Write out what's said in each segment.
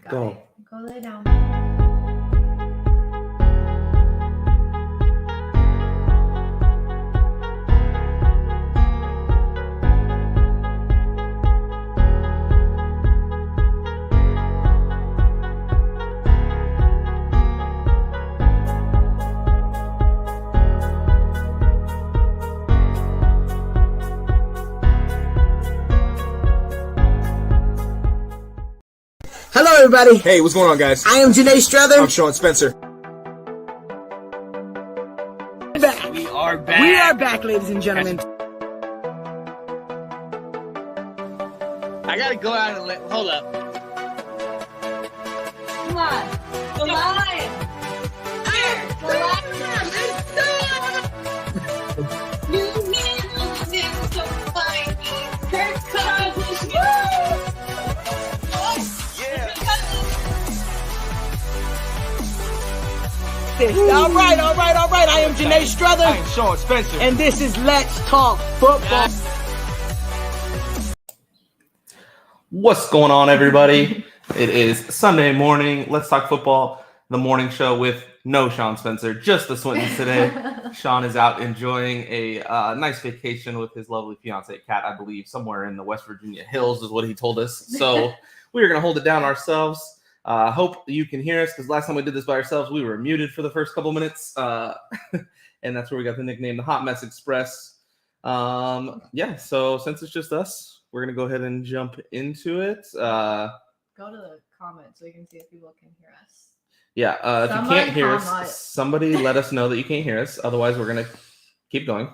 Go. Go lay down. Hello, everybody. Hey, what's going on, guys? I am Janae Strother. I'm Sean Spencer. Back. We are back. We are back, ladies and gentlemen. I gotta go out and hold up. Come on. The line. Here. The line. You need to find me. Kirk Cousins. All right. I am Janae Strother. I am Sean Spencer. And this is Let's Talk Football. What's going on, everybody? It is Sunday morning. Let's Talk Football, the morning show with no Sean Spencer, just the Swinton today. Sean is out enjoying a nice vacation with his lovely fiance, Kat, I believe, somewhere in the West Virginia hills is what he told us. So we're going to hold it down ourselves. Hope you can hear us, because last time we did this by ourselves, we were muted for the first couple minutes. And that's where we got the nickname, the Hot Mess Express. So since it's just us, we're going to go ahead and jump into it. Go to the comments so we can see if people can hear us. Yeah, if you can't hear us, somebody let us know that you can't hear us. Otherwise, we're going to keep going.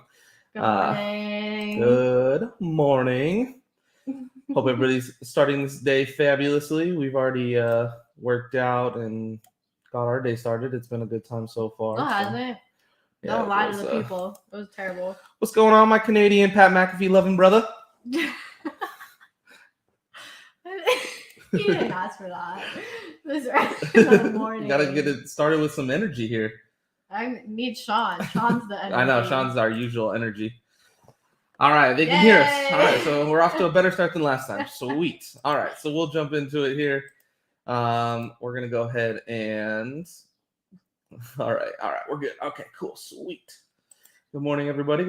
Good morning. Good morning. Hope everybody's starting this day fabulously. We've already worked out and got our day started. It's been a good time so far. Oh, hasn't it? Yeah, Don't lie to the people. It was terrible. What's going on, my Canadian Pat McAfee loving brother? You didn't ask for that. It was right in the morning. You gotta get it started with some energy here. I need Sean. Sean's the energy. I know, Sean's our usual energy. All right, they can hear us. All right, so we're off to a better start than last time. Sweet. All right, so we'll jump into it here. We're going to go ahead and... All right, we're good. Okay, cool, sweet. Good morning, everybody.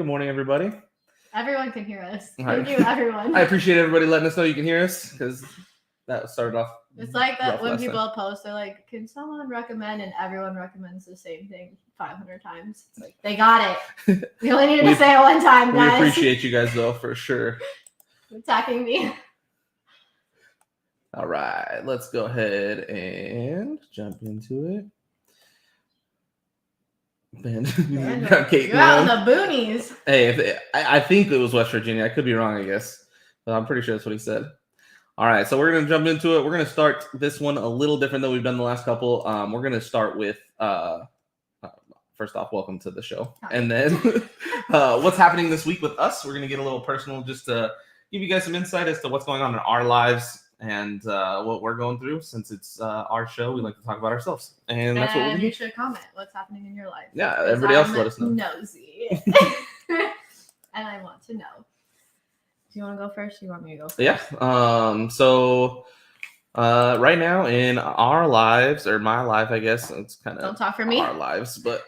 Everyone can hear us. All right. Thank you, everyone. I appreciate everybody letting us know you can hear us, because that started off... It's like that rough when last people time. post, they're like, can someone recommend? And everyone recommends the same thing 500 times. It's like, they got it. We only needed to say it one time, We guys. appreciate you guys, though, for sure. Attacking me. All right, let's go ahead and jump into it. Man, You're out in the boonies. Hey, I think it was West Virginia. I could be wrong, I guess. But I'm pretty sure that's what he said. All right, so we're going to jump into it. We're going to start this one a little different than we've done the last couple. We're going to start with, first off, welcome to the show. And then what's happening this week with us. We're going to get a little personal just to give you guys some insight as to what's going on in our lives and what we're going through. Since it's our show, we like to talk about ourselves. And that's what we're you should comment what's happening in your life. Yeah, everybody else let us know. Nosy. And I want to know. Do you want to go first? Or you want me to go first? Yeah. So right now in our lives, or my life, I guess it's kind of Don't talk for me. Our lives, but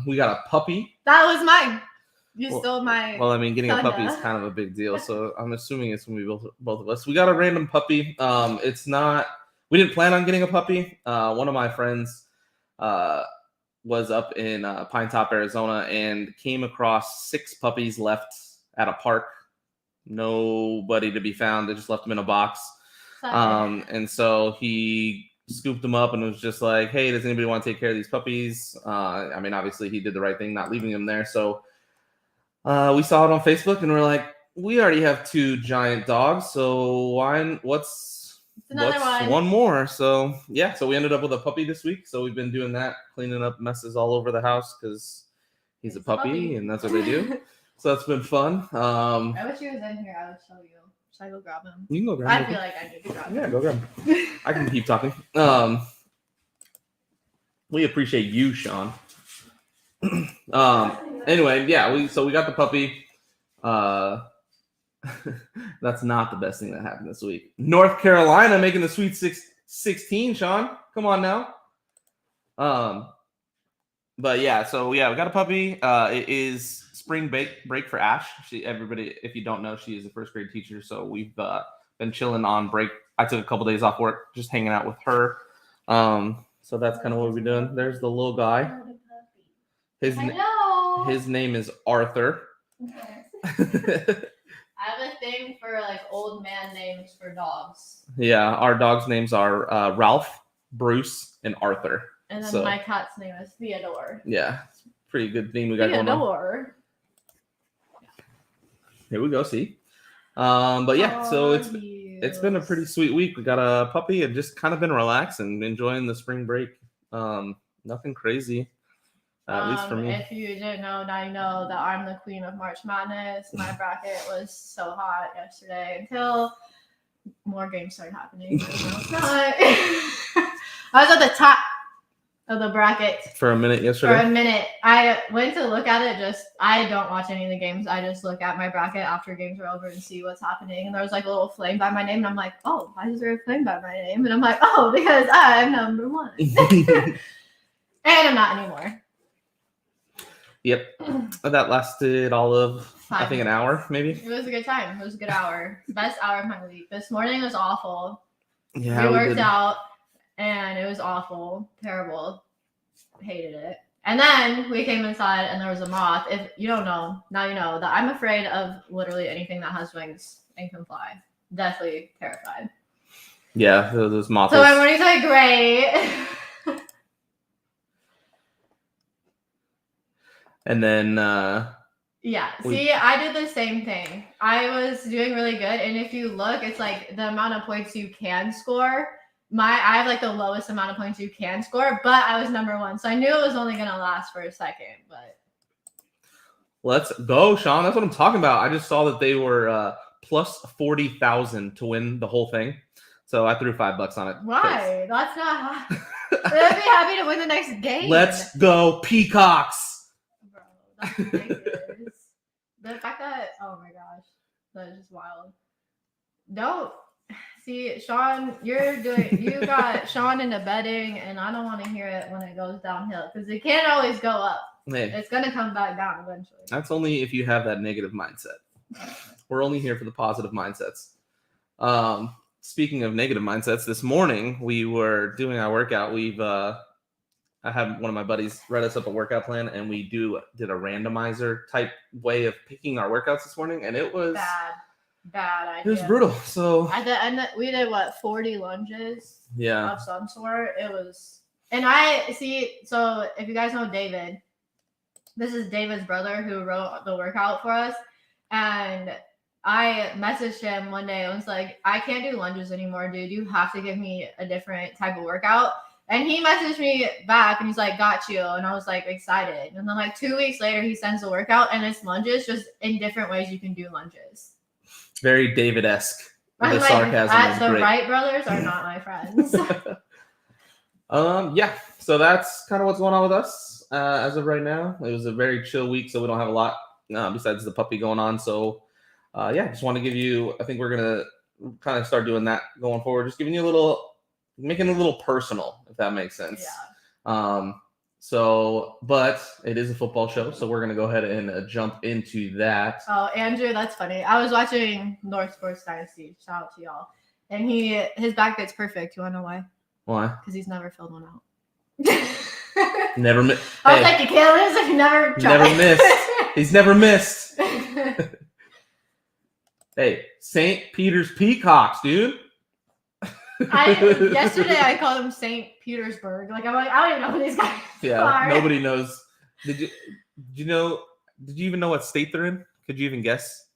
we got a puppy. That was mine. You stole my. Well, I mean, getting thunder. a puppy is kind of a big deal, so I'm assuming it's gonna be both of us. We got a random puppy. It's not. We didn't plan on getting a puppy. One of my friends was up in Pine Top, Arizona, and came across 6 puppies left at a park. Nobody to be found. They just left them in a box. And so he scooped them up and was just like, hey, does anybody want to take care of these puppies? I mean, obviously he did the right thing, not leaving them there. So we saw it on Facebook and we're like, we already have 2 giant dogs. So what's one more? So yeah, so we ended up with a puppy this week. So we've been doing that, cleaning up messes all over the house because he's a puppy and that's what they do. So that's been fun. I wish he was in here. I would show you. Should I go grab him? You can go grab him. I feel like I need to grab him. Yeah, go grab him. I can keep talking. We appreciate you, Sean. Anyway, yeah, we got the puppy. That's not the best thing that happened this week. North Carolina making the Sweet 16, Sean. Come on now. But yeah, so yeah, we got a puppy. It is spring break for Ash. Everybody, if you don't know, she is a first grade teacher. So we've been chilling on break. I took a couple days off work, just hanging out with her. So that's kind of what we're doing. There's the little guy. His name is Arthur. I have a thing for like old man names for dogs. Yeah, our dogs' names are Ralph, Bruce, and Arthur. And then my cat's name is Theodore. Yeah, pretty good theme we got going on. Theodore. Here we go. See, but yeah, so it's been a pretty sweet week. We got a puppy and just kind of been relaxing, enjoying the spring break. Nothing crazy, at least for me. If you didn't know, now you know that I'm the queen of March Madness. My bracket was so hot yesterday until more games started happening. No, it's not. I was at the top of the bracket for a minute yesterday. For a minute. I went to look at it. I don't watch any of the games. I just look at my bracket after games are over and see what's happening. And there was like a little flame by my name. And I'm like, oh, why is there a flame by my name? And I'm like, oh, because I'm number one. And I'm not anymore. Yep. That lasted all of, 5 I think, an hour, maybe. It was a good time. It was a good hour. Best hour of my week. This morning was awful. Yeah, we worked out. And it was awful, terrible, hated it. And then we came inside and there was a moth. If you don't know, now you know that I'm afraid of literally anything that has wings and can fly. Deathly terrified. Yeah, those moths. So my mornings are great. And then yeah, see, I did the same thing. I was doing really good. And if you look, it's like the amount of points you can score. I have like the lowest amount of points you can score, but I was number one. So I knew it was only going to last for a second, but. Let's go, Sean. That's what I'm talking about. I just saw that they were plus 40,000 to win the whole thing. So I threw $5 on it. Why? That's not. I'd be happy to win the next game. Let's go, Peacocks. Bro, that's ridiculous. The fact that, oh my gosh, that is just wild. Don't. See, Sean, you got Sean into betting, and I don't want to hear it when it goes downhill because it can't always go up. Hey, it's going to come back down eventually. That's only if you have that negative mindset. We're only here for the positive mindsets. Speaking of negative mindsets, this morning we were doing our workout. I had one of my buddies write us up a workout plan, and we did a randomizer type way of picking our workouts this morning, and it was bad idea. It was brutal. So at the end, we did 40 lunges. Yeah. Of some sort. It was, and I see. So if you guys know David, this is David's brother who wrote the workout for us, and I messaged him one day. I was like, I can't do lunges anymore, dude. You have to give me a different type of workout. And he messaged me back, and he's like, got you. And I was like excited. And then like 2 weeks later, he sends the workout, and it's lunges, just in different ways you can do lunges. Very David-esque. The like, sarcasm is the great. Wright brothers are not my friends. Yeah. So that's kind of what's going on with us as of right now. It was a very chill week, so we don't have a lot besides the puppy going on. So yeah, just want to give you. I think we're gonna kind of start doing that going forward. Just giving you making it a little personal, if that makes sense. Yeah. So, but it is a football show, so we're going to go ahead and jump into that. Oh, Andrew, that's funny. I was watching North Sports Dynasty. Shout out to y'all. And his back fit's perfect. You want to know why? Why? Because he's never filled one out. Never missed. I was like, you can't lose if you never try. Never missed. He's never missed. Hey, St. Peter's Peacocks, dude. Yesterday I called him St. Petersburg. Like I'm like, I don't even know who these guys are. Nobody knows. Did you even know what state they're in? Could you even guess?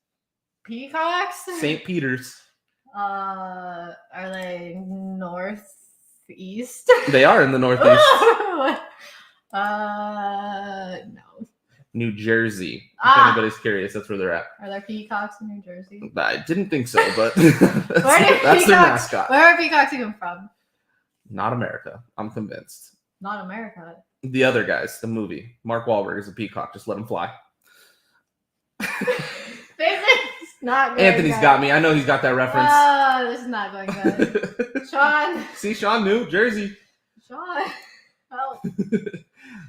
Peacocks? St. Peter's. Are they northeast? They are in the northeast. No. New Jersey. If anybody's curious, that's where they're at. Are there peacocks in New Jersey? I didn't think so, but that's their mascot. Where are peacocks even from? Not America. I'm convinced. Not America. The other guys, the movie. Mark Wahlberg is a peacock. Just let him fly. Physics. Not good. Anthony's got me. I know he's got that reference. Oh, this is not going good. Sean. See, Sean knew Jersey. Sean. Help.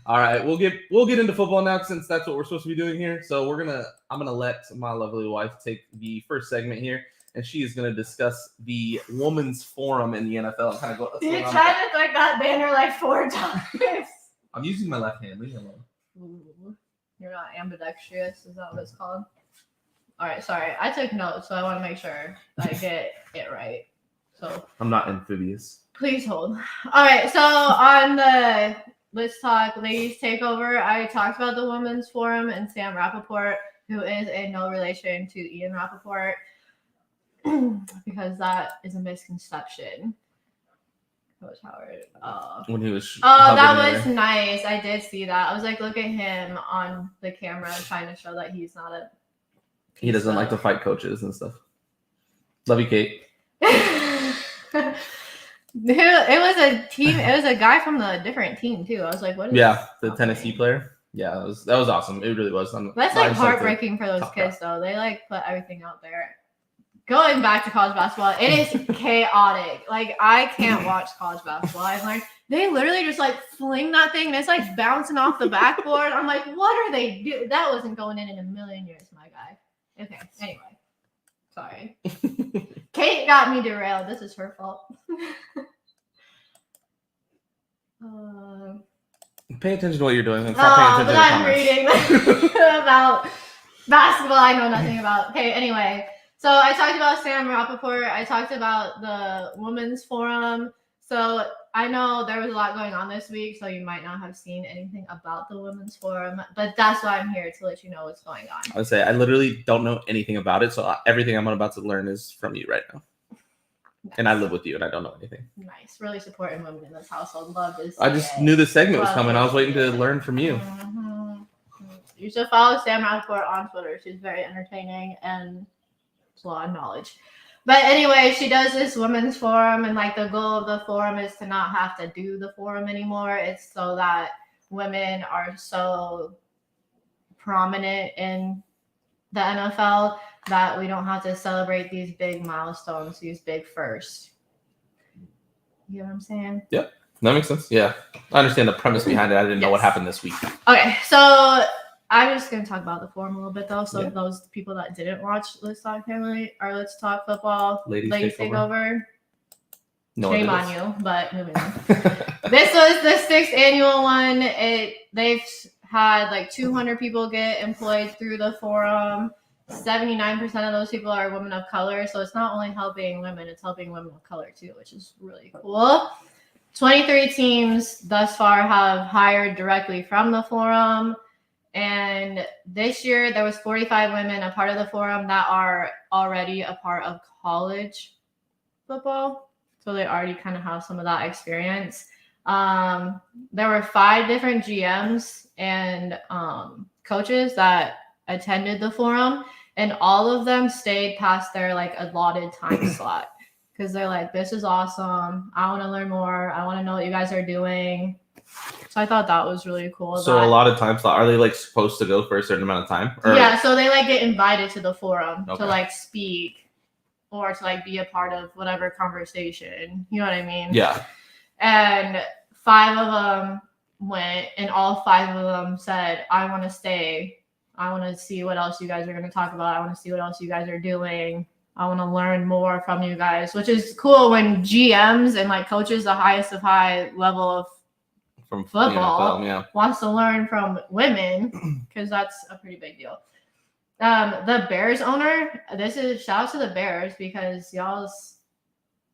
All right, we'll get into football now since that's what we're supposed to be doing here. So I'm gonna let my lovely wife take the first segment here, and she is gonna discuss the women's forum in the NFL and kind of go. You tried to click that banner like 4 times. I'm using my left hand. Leave me alone. Ooh, you're not ambidextrous. Is that what it's called? All right, sorry. I took notes, so I want to make sure I get it right. So I'm not amphibious. Please hold. All right, so on the Let's Talk Ladies Takeover, I talked about the Women's Forum and Sam Rappaport, who is in no relation to Ian Rappaport, because that is a misconception. Coach Howard. When he was. That was nice. I did see that. I was like, look at him on the camera trying to show that he's not a. He doesn't like to fight coaches and stuff. Love you, Kate. It was a team. It was a guy from a different team too. I was like, "What?" The Tennessee player. Yeah, that was awesome. It really was. That's like heartbreaking for those kids, though. They like put everything out there. Going back to college basketball, it is chaotic. Like I can't watch college basketball. I'm like, they literally just like fling that thing and it's like bouncing off the backboard. I'm like, what are they doing? That wasn't going in a million years, my guy. Okay, anyway. Sorry. Kate got me derailed. This is her fault. Pay attention to what you're doing. Stop paying attention but I'm reading about basketball I know nothing about. Okay, anyway. So I talked about Sam Rappaport. I talked about the Women's Forum. So I know there was a lot going on this week, so you might not have seen anything about the Women's Forum, but that's why I'm here to let you know what's going on. I would say I literally don't know anything about it, so everything I'm about to learn is from you right now. Nice. And I live with you, and I don't know anything. Nice. Really supporting women in this household. Love this. I just knew this segment was coming. I was waiting to learn from you. Mm-hmm. You should follow Sam Rappaport on Twitter. She's very entertaining and it's a lot of knowledge. But anyway, she does this women's forum, and like the goal of the forum is to not have to do the forum anymore. It's so that women are so prominent in the NFL that we don't have to celebrate these big milestones, these big firsts. You know what I'm saying? Yep, that makes sense. Yeah, I understand the premise behind it. I didn't know what happened this week. Okay, so I'm just going to talk about the forum a little bit, though. So those people that didn't watch Let's Talk Family or Let's Talk Football, Ladies Takeover. No, shame on you, but moving on. This was the 6th annual one. They've had like 200 people get employed through the forum. 79% of those people are women of color. So it's not only helping women, it's helping women of color too, which is really cool. 23 teams thus far have hired directly from the forum. And this year, there was 45 women a part of the forum that are already a part of college football. So they already kind of have some of that experience. There were 5 different GMs and coaches that attended the forum. And all of them stayed past their like allotted time slot. Because they're like, this is awesome. I want to learn more. I want to know what you guys are doing. So I thought that was really cool. So a lot of times, are they like supposed to go for a certain amount of time? Or? Yeah, so they like get invited to the forum to like speak or to like be a part of whatever conversation. You know what I mean? Yeah. And 5 of them went, and all 5 of them said, I want to stay. I want to see what else you guys are going to talk about. I want to see what else you guys are doing. I want to learn more from you guys, which is cool when GMs and like coaches, the highest of high level of from football, wants to learn from women, because that's a pretty big deal. The Bears owner, this is shout out to the Bears because y'all's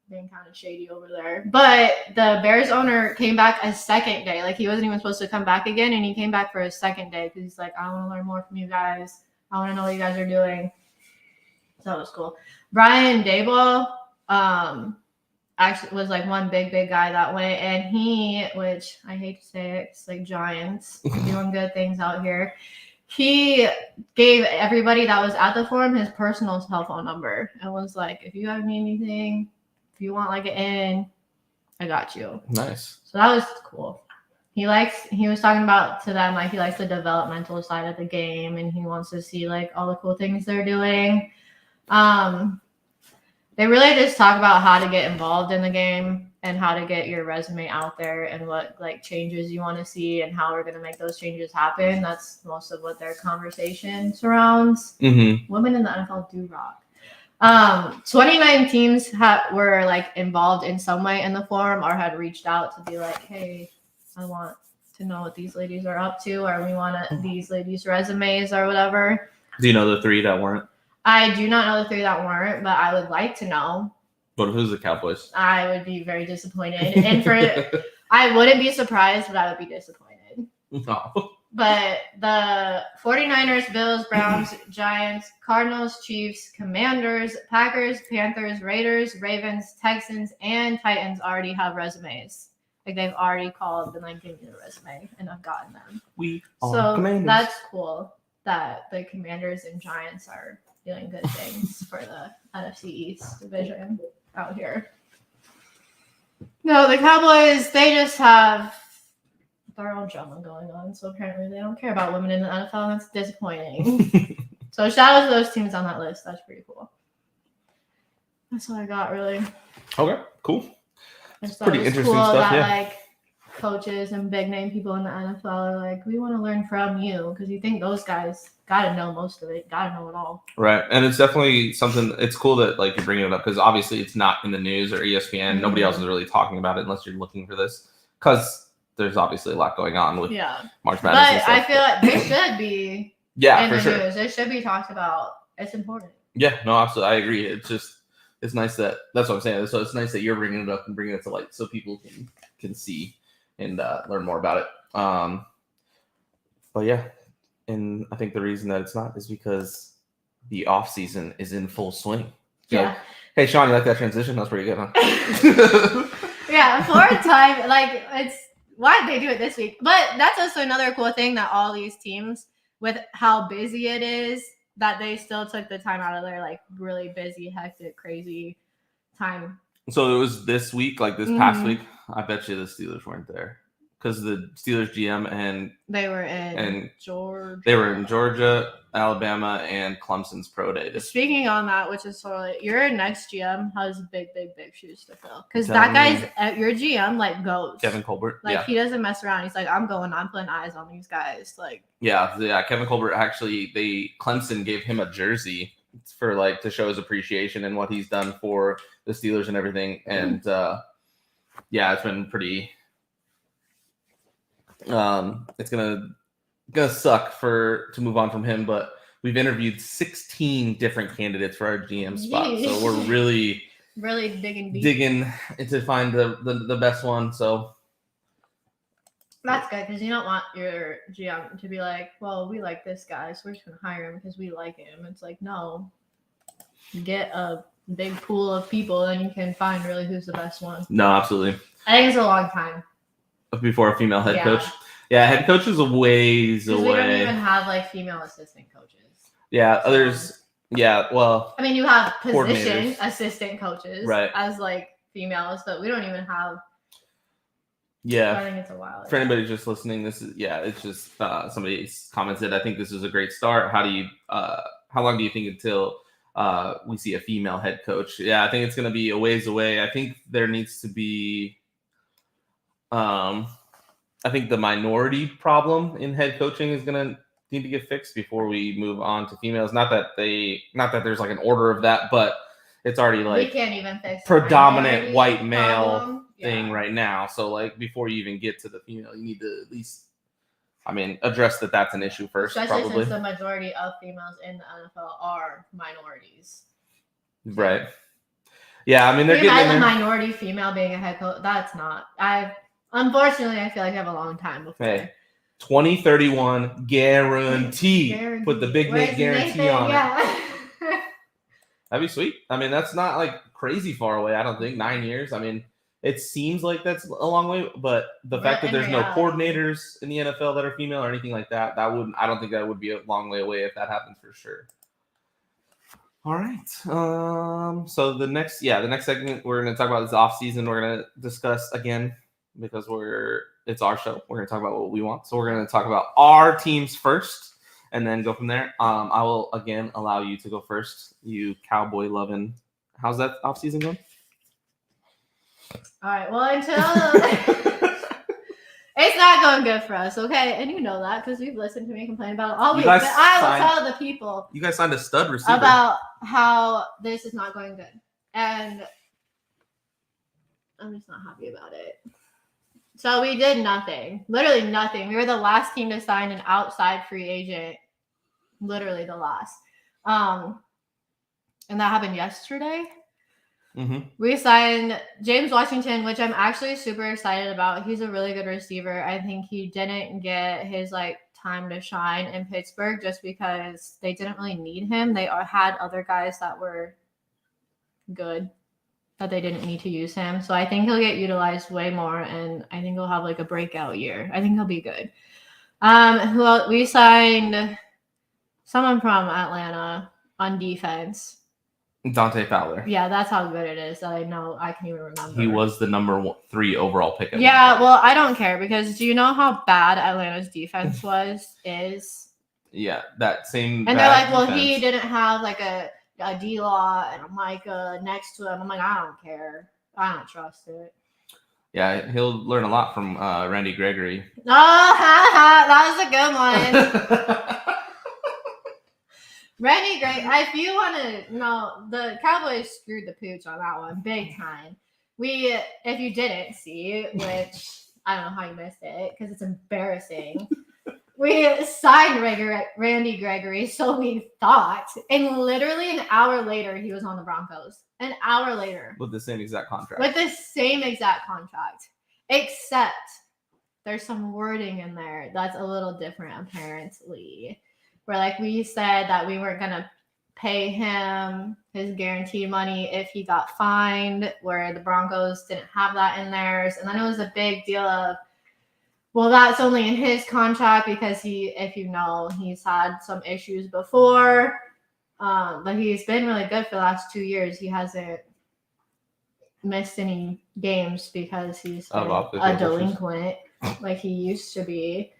being kind of shady over there. But the Bears owner came back a second day. Like he wasn't even supposed to come back again, and he came back for a second day because he's like, I want to learn more from you guys. I want to know what you guys are doing. So that was cool. Brian Daboll, actually was like one big guy that went, and he, which I hate to say it, it's like Giants doing good things out here. He gave everybody that was at the forum his personal cell phone number and was like, if you ever need anything, if you want like an in, I got you. Nice. So that was cool. He was talking about to them, like he likes the developmental side of the game and he wants to see like all the cool things they're doing. They really just talk about how to get involved in the game and how to get your resume out there and what like changes you want to see and how we're going to make those changes happen. That's most of what their conversation surrounds. Mm-hmm. Women in the NFL do rock. 29 teams were like involved in some way in the forum or had reached out to be like, hey, I want to know what these ladies are up to, or we want these ladies' resumes or whatever. Do you know the 3 that weren't? I do not know the 3 that weren't, but I would like to know. What if it was the Cowboys? I would be very disappointed. And I wouldn't be surprised, but I would be disappointed. No. But the 49ers, Bills, Browns, Giants, Cardinals, Chiefs, Commanders, Packers, Panthers, Raiders, Ravens, Texans, and Titans already have resumes. Like they've already called and like given me a resume, and I've gotten them. So Commanders. That's cool that the Commanders and Giants are doing good things for the NFC East division out here. No, the Cowboys, they just have their own drama going on. So apparently they don't care about women in the NFL. That's disappointing. So shout out to those teams on that list. That's pretty cool. That's all I got, really. Okay, cool. It's pretty interesting cool stuff, that, yeah. like, coaches and big name people in the NFL are like, we want to learn from you because you think those guys got to know most of it, got to know it all. Right, and it's definitely something. It's cool that like you're bringing it up because obviously it's not in the news or ESPN. Mm-hmm. Nobody else is really talking about it unless you're looking for this because there's obviously a lot going on with March Madness. But and stuff. I feel like they should be in for the sure. news. It should be talked about. It's important. Yeah, no, absolutely, I agree. It's nice that's what I'm saying. So it's nice that you're bringing it up and bringing it to light so people can see and learn more about it. But yeah, and I think the reason that it's not is because the off season is in full swing. Yeah. Hey, Sean, you like that transition? That's pretty good, huh? Yeah, for a time, like it's why did they do it this week? But that's also another cool thing that all these teams, with how busy it is, that they still took the time out of their like really busy, hectic, crazy time. So it was this week, like this past week. I bet you the Steelers weren't there because the Steelers GM and they were in Georgia. They were in Georgia, Alabama, and Clemson's pro day. Speaking on that, which is totally your next GM has big shoes to fill because that guy's at your GM like goes. Kevin Colbert, like he doesn't mess around. He's like, I'm putting eyes on these guys. Like Kevin Colbert actually, Clemson gave him a jersey for like to show his appreciation and what he's done for the Steelers and everything. And it's been pretty. It's gonna suck to move on from him, but we've interviewed 16 different candidates for our GM spot, so we're really digging in to find the best one. So that's good because you don't want your GM to be like, well, we like this guy, so we're just gonna hire him because we like him. It's like, no, get a big pool of people, and you can find really who's the best one. No, absolutely. I think it's a long time before a female head coach. Yeah, head coach is a ways away. We don't even have like female assistant coaches. Yeah, others. Yeah, well. I mean, you have position assistant coaches as like females, but we don't even have. Yeah. I think it's a while. For anybody just listening, it's just somebody commented. I think this is a great start. How long do you think until we see a female head coach? Yeah, I think it's going to be a ways away. I think there needs to be. I think the minority problem in head coaching is going to need to get fixed before we move on to females. Not that there's like an order of that, but it's already like we can't even fix predominant white male thing right now. So like before you even get to the female, you need to at least, address that's an issue first. Especially probably since the majority of females in the NFL are minorities. Right. Yeah, they're getting a minority female being a head coach. That's not. Unfortunately, I feel like I have a long time before. Hey, 2031 guarantee. Put the big Nate guarantee on it. That'd be sweet. That's not like crazy far away. I don't think 9 years. It seems like that's a long way, but the fact that there's no coordinators in the NFL that are female or anything like that, I don't think that would be a long way away if that happens for sure. All right. So the next segment we're going to talk about is off season. We're going to discuss again because it's our show. We're going to talk about what we want. So we're going to talk about our teams first, and then go from there. I will again allow you to go first. You cowboy loving. How's that off season going? All right. Well, until it's not going good for us, okay? And you know that because you've listened to me complain about it all week. But I will tell the people. You guys signed a stud receiver about how this is not going good, and I'm just not happy about it. So we did nothing, literally nothing. We were the last team to sign an outside free agent, literally the last. And that happened yesterday. Mm-hmm. We signed James Washington, which I'm actually super excited about. He's a really good receiver. I think he didn't get his time to shine in Pittsburgh just because they didn't really need him. They had other guys that were good that they didn't need to use him. So I think he'll get utilized way more, and I think he'll have a breakout year. I think he'll be good. Who else? We signed someone from Atlanta on defense. Dante Fowler. Yeah, that's how good it is that I know I can even remember. He was the number 3 overall pick. Yeah, well, I don't care because do you know how bad Atlanta's defense is? Yeah, that same. And they're like, well, defense. He didn't have a D-Law and a Micah next to him. I'm like, I don't care. I don't trust it. Yeah, he'll learn a lot from Randy Gregory. Oh, that was a good one. Randy Gregory, if you want to know, the Cowboys screwed the pooch on that one big time. If you didn't see, which I don't know how you missed it because it's embarrassing. We signed Randy Gregory, so we thought. And literally an hour later, he was on the Broncos. An hour later. With the same exact contract. Except there's some wording in there that's a little different, apparently. Where we said that we weren't going to pay him his guaranteed money if he got fined, where the Broncos didn't have that in theirs. And then it was a big deal of, well, that's only in his contract because if you know, he's had some issues before. But he's been really good for the last 2 years. He hasn't missed any games because he's been a delinquent like he used to be.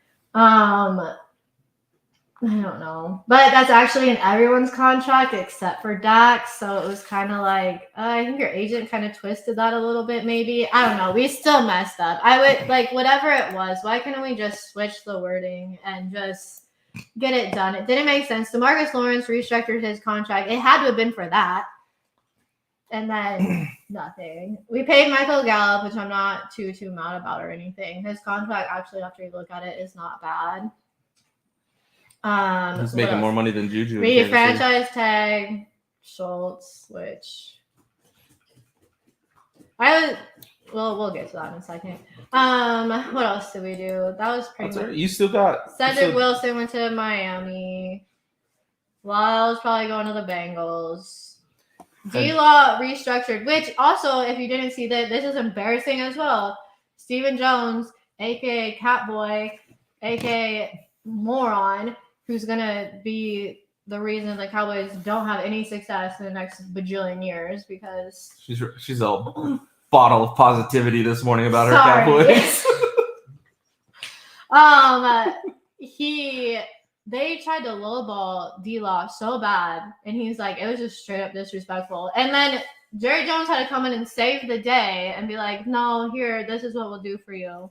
I don't know. But that's actually in everyone's contract except for Dax. So it was kind of I think your agent kind of twisted that a little bit maybe. I don't know. We still messed up. I would whatever it was, why couldn't we just switch the wording and just get it done? It didn't make sense. DeMarcus Lawrence restructured his contract. It had to have been for that. And then nothing. We paid Michael Gallup, which I'm not too mad about or anything. His contract actually, after you look at it, is not bad. He's making more money than Juju. We franchise tag Schultz, which we'll get to that in a second. What else did we do? That was pretty much. You still got Cedric Wilson went to Miami. Lyle's probably going to the Bengals. D-Law restructured, which also, if you didn't see that, this is embarrassing as well. Stephen Jones, aka Catboy, aka Moron, who's gonna be the reason the Cowboys don't have any success in the next bajillion years because she's a bottle of positivity this morning about her Cowboys. They tried to lowball D-Law so bad, and he's like, it was just straight up disrespectful. And then Jerry Jones had to come in and save the day and be like, no, here, this is what we'll do for you.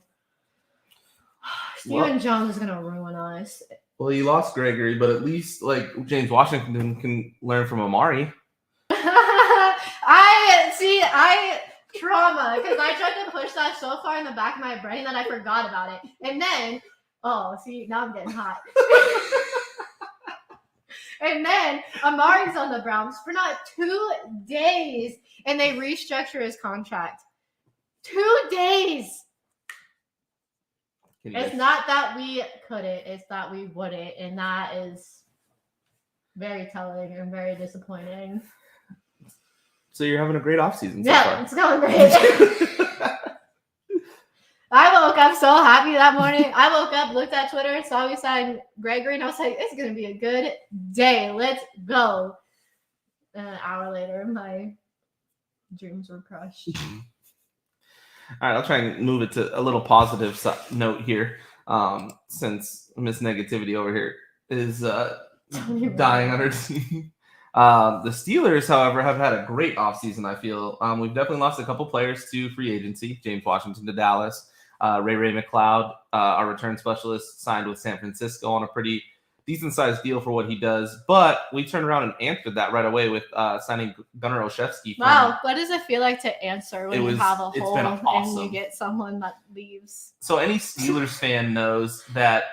Stephen Jones is gonna ruin us. Well, you lost Gregory, but at least James Washington can learn from Amari. I trauma because I tried to push that so far in the back of my brain that I forgot about it. And then, now I'm getting hot. And then Amari's on the Browns for not 2 days, and they restructure his contract. 2 days. It's not that we couldn't, it's that we wouldn't, and that is very telling and very disappointing. So you're having a great offseason so far. It's going great. I woke up so happy that morning. I woke up, looked at Twitter, and saw we signed Gregory, and I was like, it's going to be a good day. Let's go. And an hour later, my dreams were crushed. All right, I'll try and move it to a little positive note here, since Miss Negativity over here is Tony dying Romo. on her team. The Steelers, however, have had a great offseason, I feel. We've definitely lost a couple players to free agency. James Washington to Dallas. Ray McLeod, our return specialist, signed with San Francisco on a pretty decent-sized deal for what he does. But we turned around and answered that right away with signing Gunnar Olszewski. Wow, what does it feel like to answer when you have a It's hole been and awesome. you get someone that leaves? So any Steelers fan knows that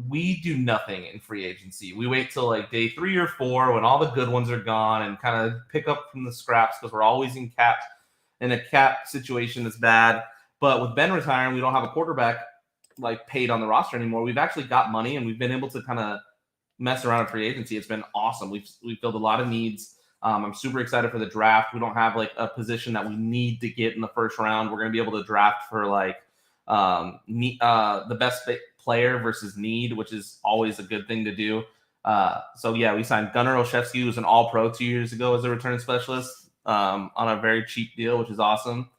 we do nothing in free agency. We wait till like day 3 or 4 when all the good ones are gone and kind of pick up from the scraps because we're always in a cap situation that's bad. But with Ben retiring, we don't have a quarterback like paid on the roster anymore. We've actually got money and we've been able to kind of mess around in free agency. It's been awesome. We've filled a lot of needs. I'm super excited for the draft. We don't have like a position that we need to get in the first round. We're going to be able to draft for like the best player versus need, which is always a good thing to do. So yeah, we signed Gunnar Olszewski, who was an All-Pro 2 years ago as a return specialist on a very cheap deal, which is awesome.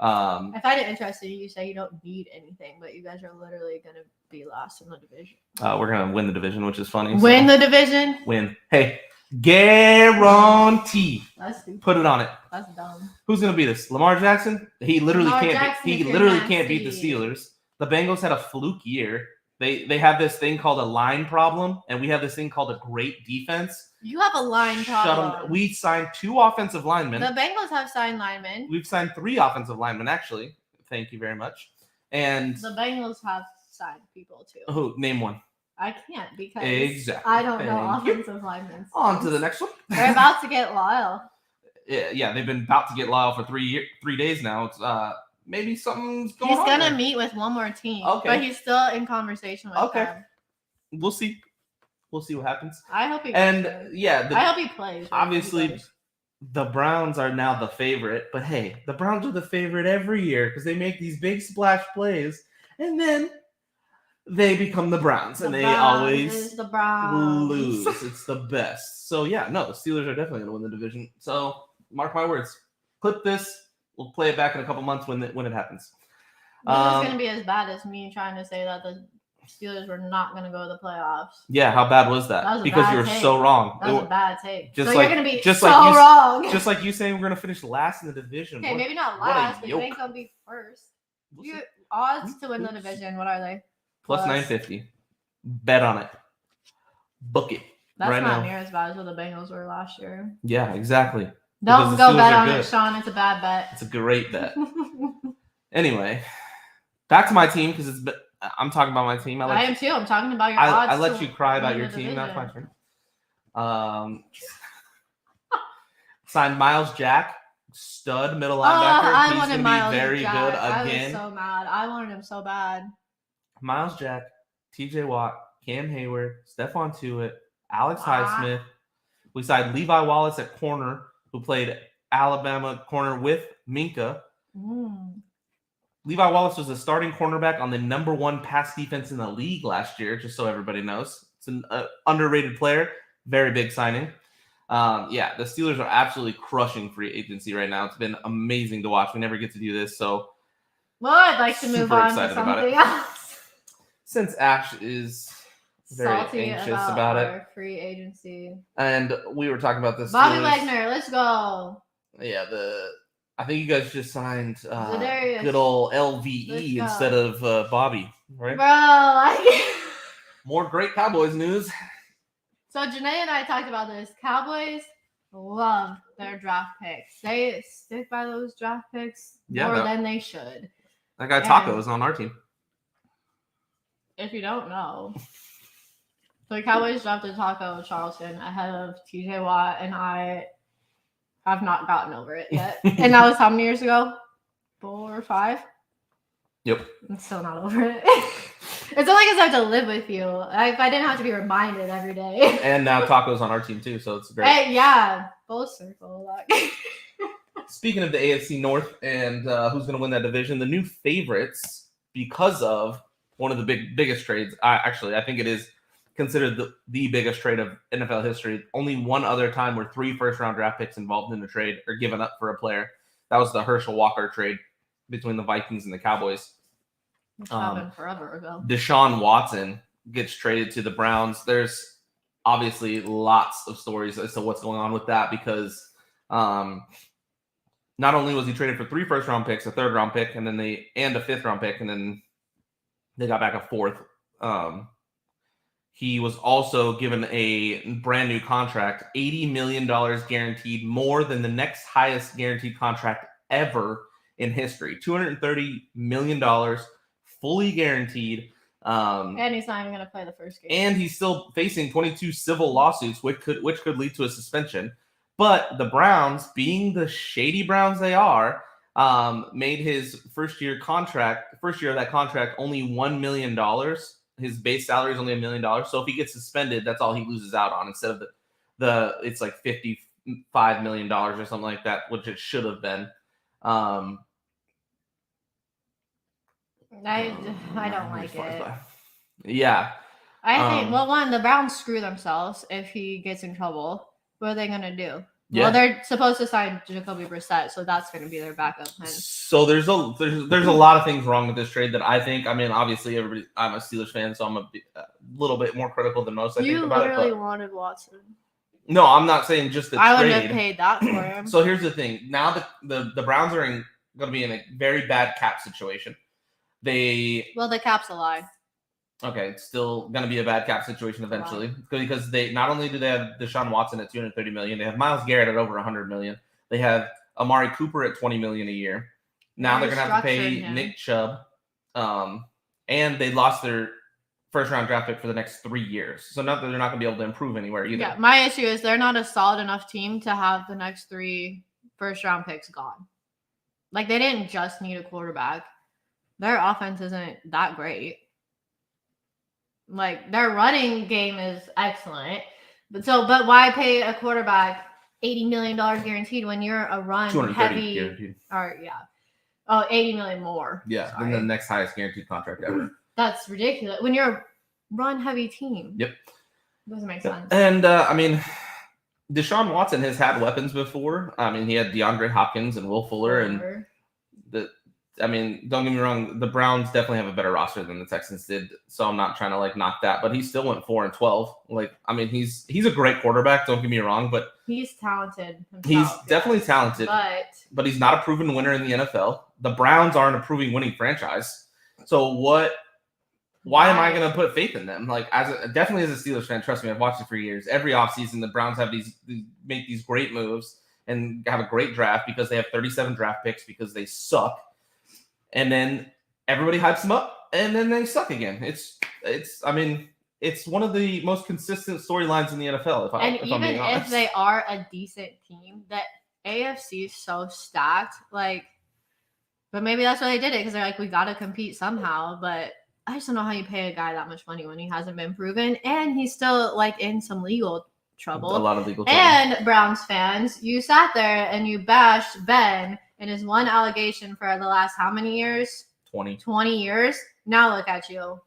I find it interesting. You say you don't need anything, but you guys are literally going to be last in the division. We're going to win the division, which is funny. Win the division? Win. Hey, guarantee. That's stupid. Put it on it. That's dumb. Who's going to beat us? Lamar Jackson? He literally Lamar can't. Jackson, He if you're literally nasty. can't beat the Steelers. The Bengals had a fluke year. They have this thing called a line problem, and we have this thing called a great defense. You have a line problem. We signed 2 offensive linemen. The Bengals have signed linemen. We've signed 3 offensive linemen, actually. Thank you very much. And The Bengals have signed people too. who? Name one. I can't because Exactly. I don't know Thank you. offensive linemen. On to the next one. They're about to get Lyle. Yeah, they've been about to get Lyle for 3 days now. It's maybe something's going He's on. gonna there. meet with one more team, Okay. but he's still in conversation with Okay. them. We'll see. We'll see what happens. I hope he. And goes there. yeah, I hope he plays. obviously the Browns are now the favorite. But hey, the Browns are the favorite every year because they make these big splash plays, and then they become the Browns, and they always the Browns lose. It's the best. So yeah, no, the Steelers are definitely going to win the division. So mark my words. Clip this. We'll play it back in a couple months when it happens. This is gonna be as bad as me trying to say that the Steelers were not gonna go to the playoffs. Yeah, how bad was that? That was a Because bad you were take. so wrong. That was a bad take. just So like- you're gonna be just so like you- wrong. Just like you saying we're going to finish last in the division. Okay, maybe not what a last, but you yoke. ain't gonna be first. We'll see. Your odds to win the division, what are they? Plus 950. Bet on it. Book it. That's right not now. near as bad as what the Bengals were last year. Yeah, exactly. Don't the go Steelers bet are on it, good. Sean. It's a bad bet. It's a great bet. Anyway, back to my team because I'm talking about my team. I am too. I'm talking about your odds. I let to you cry about win your the team. Now it's my division. turn. Signed Miles Jack, stud middle Oh, linebacker. I He's wanted going to Miles be very Jack. good I again. was so mad. I wanted him so bad. Miles Jack, TJ Watt, Cam Hayward, Stephon Tuitt, Alex Wow. Highsmith. We signed Levi Wallace at corner, who played Alabama corner with Minka. Levi Wallace was a starting cornerback on the number 1 pass defense in the league last year, just so everybody knows. It's an underrated player. Very big signing. Yeah, the Steelers are absolutely crushing free agency right now. It's been amazing to watch. We never get to do this, so Well, I'd like to move Super on to excited about something it. else. since Ash is very Salty anxious about it, our free agency. and we were talking about this. Bobby Steelers- Wagner, let's go. Yeah, I think you guys just signed Zadarius. good old LVE Let's go. instead of Bobby, right? Bro, I More great Cowboys news. So Janae and I talked about this. Cowboys love their draft picks. They stick by those draft picks Yeah, more no. than they should. That guy And- Taco is on our team. If you don't know. So the Cowboys drafted Taco Charleston ahead of TJ Watt, and I have not gotten over it yet. And that was how many years ago? 4 or 5? Yep. I'm still not over it. It's only because I have to live with you. If I didn't have to be reminded every day. And now Taco's on our team too, so it's great. Hey, yeah, full circle. Speaking of the AFC North and who's going to win that division, the new favorites, because of one of the biggest trades, I think it is considered the biggest trade of NFL history. Only one other time where 3 first-round draft picks involved in a trade or given up for a player. That was the Herschel Walker trade between the Vikings and the Cowboys. Which happened forever ago. Deshaun Watson gets traded to the Browns. There's obviously lots of stories as to what's going on with that because not only was he traded for 3 first-round picks, a third-round pick, and a fifth-round pick, and then they got back a fourth. He was also given a brand new contract, $80 million guaranteed, more than the next highest guaranteed contract ever in history. $230 million, fully guaranteed. And he's not even going to play the first game. And he's still facing 22 civil lawsuits, which could lead to a suspension. But the Browns, being the shady Browns they are, made his first year of that contract only $1 million. His base salary is only $1 million. So if he gets suspended, that's all he loses out on instead of it's like $55 million or something like that, which it should have been. I don't like it. Yeah. I think, the Browns screw themselves if he gets in trouble. What are they going to do? Yeah. Well, they're supposed to sign Jacoby Brissett, so that's going to be their backup plan. So there's a lot of things wrong with this trade that I think. I mean, obviously, I'm a Steelers fan, so I'm a little bit more critical than most. You literally wanted Watson. No, I'm not saying just the trade. I wouldn't have paid that for him. So here's the thing. Now the Browns are going to be in a very bad cap situation. The cap's a lie. Okay, it's still going to be a bad cap situation eventually because they not only do they have Deshaun Watson at $230 million, they have Myles Garrett at over $100 million. They have Amari Cooper at $20 million a year. Now they're going to have to pay Nick Chubb, and they lost their first-round draft pick for the next 3 years. So not that they're not going to be able to improve anywhere either. Yeah, my issue is they're not a solid enough team to have the next 3 first-round picks gone. Like, they didn't just need a quarterback. Their offense isn't that great. Like, their running game is excellent. But why pay a quarterback $80 million guaranteed when you're a run heavy? Guaranteed. Or, yeah. Oh, $80 million more. Yeah, than the next highest guaranteed contract ever. That's ridiculous. When you're a run heavy team. Yep. Doesn't make sense. And, I mean, Deshaun Watson has had weapons before. I mean, he had DeAndre Hopkins and Will Fuller and don't get me wrong, the Browns definitely have a better roster than the Texans did, so I'm not trying to knock that, but he still went 4-12. He's a great quarterback, don't get me wrong, but he's talented himself, he's definitely talented, but he's not a proven winner in the NFL. The Browns aren't a proving winning franchise. So why am I going to put faith in them? Definitely as a Steelers fan, trust me, I've watched it for years. Every offseason, the Browns have make these great moves and have a great draft because they have 37 draft picks because they suck. And then everybody hypes them up, and then they suck again. It's one of the most consistent storylines in the NFL. If they are a decent team, the AFC is so stacked. But maybe that's why they did it because they're like, we got to compete somehow. But I just don't know how you pay a guy that much money when he hasn't been proven, and he's still in some legal trouble. A lot of legal trouble. And Browns fans, you sat there and you bashed Ben. And his one allegation for the last how many years? 20 years. Now look at you.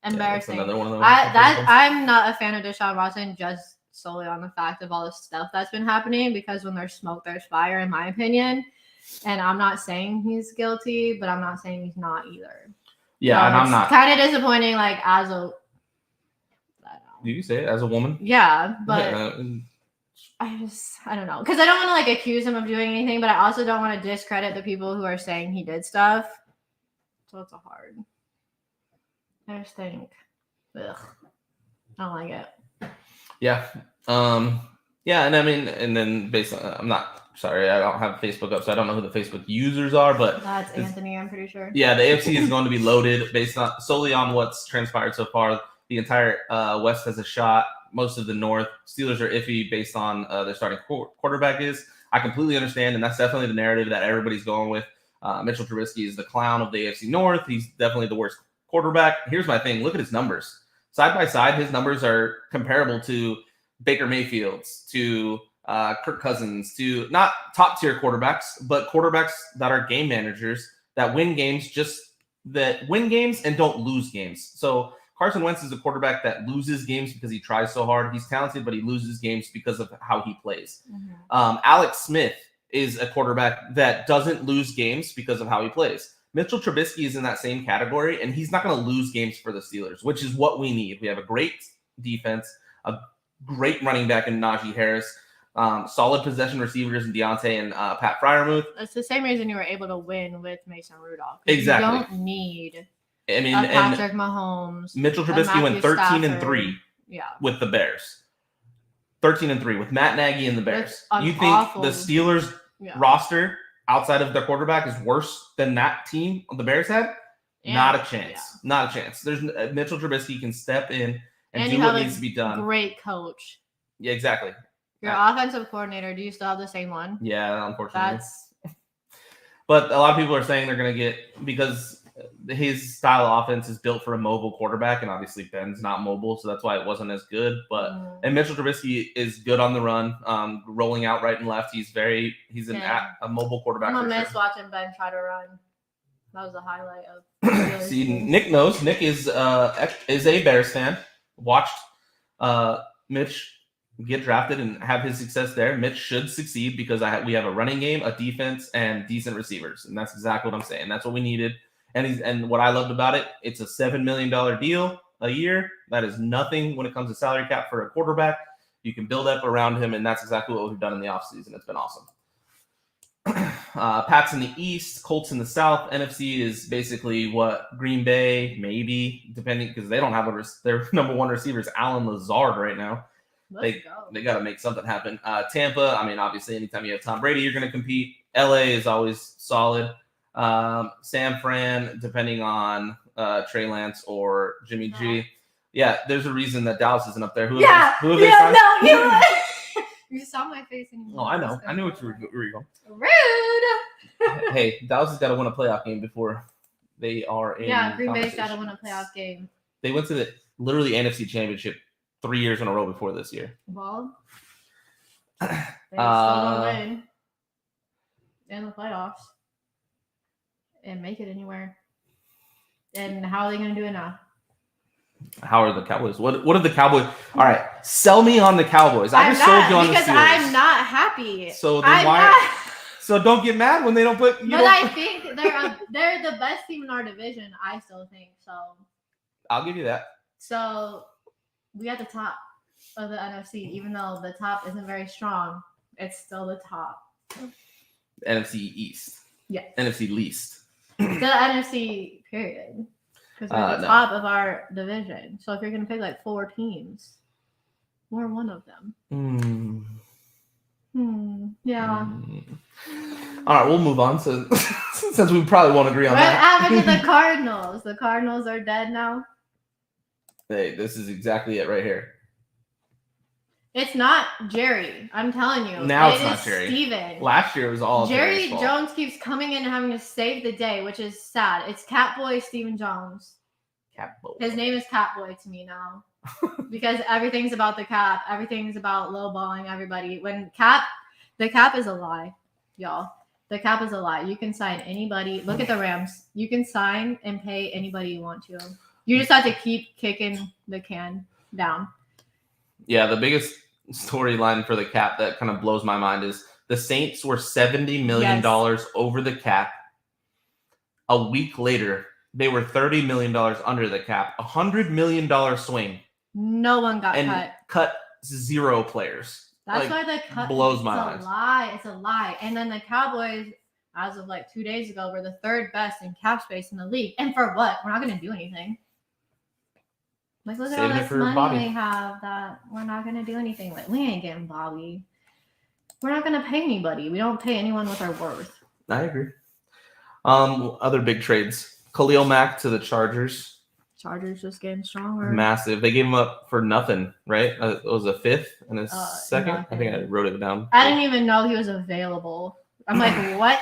Embarrassing. Yeah, another one of those. I'm not a fan of Deshaun Watson just solely on the fact of all the stuff that's been happening because when there's smoke, there's fire, in my opinion. And I'm not saying he's guilty, but I'm not saying he's not either. Yeah, and I'm not. Kind of disappointing, as a. Did you say it as a woman? Yeah, but. I don't know. Because I don't want to accuse him of doing anything, but I also don't want to discredit the people who are saying he did stuff. So it's hard. I just think, I don't like it. Yeah. Yeah, and then based on, I'm not, sorry, I don't have Facebook up, so I don't know who the Facebook users are, but. That's Anthony, I'm pretty sure. Yeah, the AFC is going to be loaded based solely on what's transpired so far. The entire West has a shot. Most of the North. Steelers are iffy based on their starting quarterback is. I completely understand, and that's definitely the narrative that everybody's going with. Mitchell Trubisky is the clown of the AFC North. He's definitely the worst quarterback. Here's my thing. Look at his numbers. Side by side, his numbers are comparable to Baker Mayfield's, to Kirk Cousins, to not top-tier quarterbacks, but quarterbacks that are game managers that win games and don't lose games. So Carson Wentz is a quarterback that loses games because he tries so hard. He's talented, but he loses games because of how he plays. Mm-hmm. Alex Smith is a quarterback that doesn't lose games because of how he plays. Mitchell Trubisky is in that same category, and he's not going to lose games for the Steelers, which is what we need. We have a great defense, a great running back in Najee Harris. Solid possession receivers in Deontay and Pat Freiermuth. It's the same reason you were able to win with Mason Rudolph. Exactly. You don't need I mean, Patrick Mahomes. Mitchell Trubisky went 13-3 with the Bears. 13-3 with Matt Nagy and the Bears. You think awful. the Steelers roster outside of their quarterback is worse than that team the Bears had? Not a chance. Yeah. Not a chance. There's Mitchell Trubisky can step in and do what needs to be done. Great coach. Yeah, exactly. Your offensive coordinator, do you still have the same one? Yeah, unfortunately. But a lot of people are saying they're going to get, because his style of offense is built for a mobile quarterback, and obviously Ben's not mobile, so that's why it wasn't as good. But and Mitchell Trubisky is good on the run, rolling out right and left. He's a mobile quarterback. I'm gonna miss watching Ben try to run. That was the highlight of. See, Nick knows. Nick is a Bears fan. Watched Mitch get drafted and have his success there. Mitch should succeed because we have a running game, a defense, and decent receivers, and that's exactly what I'm saying. That's what we needed. And what I loved about it, it's a $7 million deal a year. That is nothing when it comes to salary cap for a quarterback. You can build up around him, and that's exactly what we've done in the offseason. It's been awesome. Pats in the East, Colts in the South. NFC is basically what Green Bay, maybe, depending, because they don't have their number one receiver is Alan Lazard right now. They got to make something happen. Tampa, I mean, obviously, anytime you have Tom Brady, you're going to compete. LA is always solid. San Fran, depending on Trey Lance or Jimmy G. Yeah, there's a reason that Dallas isn't up there. Who have they signed? No, you saw my face. Oh, I know. I knew what you were going. Rude. Hey, Dallas has got to win a playoff game before they are in. Yeah, Green Bay's got to win a playoff game. They went to the literally NFC Championship 3 years in a row before this year. Well, they still don't win in the playoffs and make it anywhere. And how are they going to do it now? How are the Cowboys? What are the Cowboys? All right, sell me on the Cowboys. I just sold you on the Steelers. Because I'm not happy. So then why? So don't get mad when they don't put. I think they're the best team in our division. I still think so. I'll give you that. So we at the top of the NFC, even though the top isn't very strong, it's still the top. NFC East. Yeah. NFC least. The NFC period. Because we're at the top of our division. So if you're going to pick like 4 teams, we're one of them. Yeah. All right, we'll move on. So since we probably won't agree on that. What happened to the Cardinals? The Cardinals are dead now. Hey, this is exactly it right here. It's not Jerry. I'm telling you. Now it's not Jerry. Steven. Last year it was all Jerry Jones keeps coming in and having to save the day, which is sad. It's Catboy Steven Jones. Catboy. His name is Catboy to me now. Because everything's about the cap. Everything's about lowballing everybody. The cap is a lie, y'all. The cap is a lie. You can sign anybody. Look at the Rams. You can sign and pay anybody you want to. You just have to keep kicking the can down. Yeah, the biggest storyline for the cap that kind of blows my mind is the Saints were $70 million over the cap. A week later, they were $30 million under the cap. $100 million swing. No one got cut. Cut 0 players. That's why the cut blows my mind. It's a lie. It's a lie. And then the Cowboys, as of like 2 days ago, were the 3rd best in cap space in the league. And for what? We're not going to do anything. Like, look at all this money they have that we're not going to do anything with. We ain't getting Bobby. We're not going to pay anybody. We don't pay anyone with our worth. I agree. Other big trades. Khalil Mack to the Chargers. Chargers just getting stronger. Massive. They gave him up for nothing, right? It was a 5th and a 2nd. Nothing. I think I wrote it down. I didn't even know he was available. I'm like, what?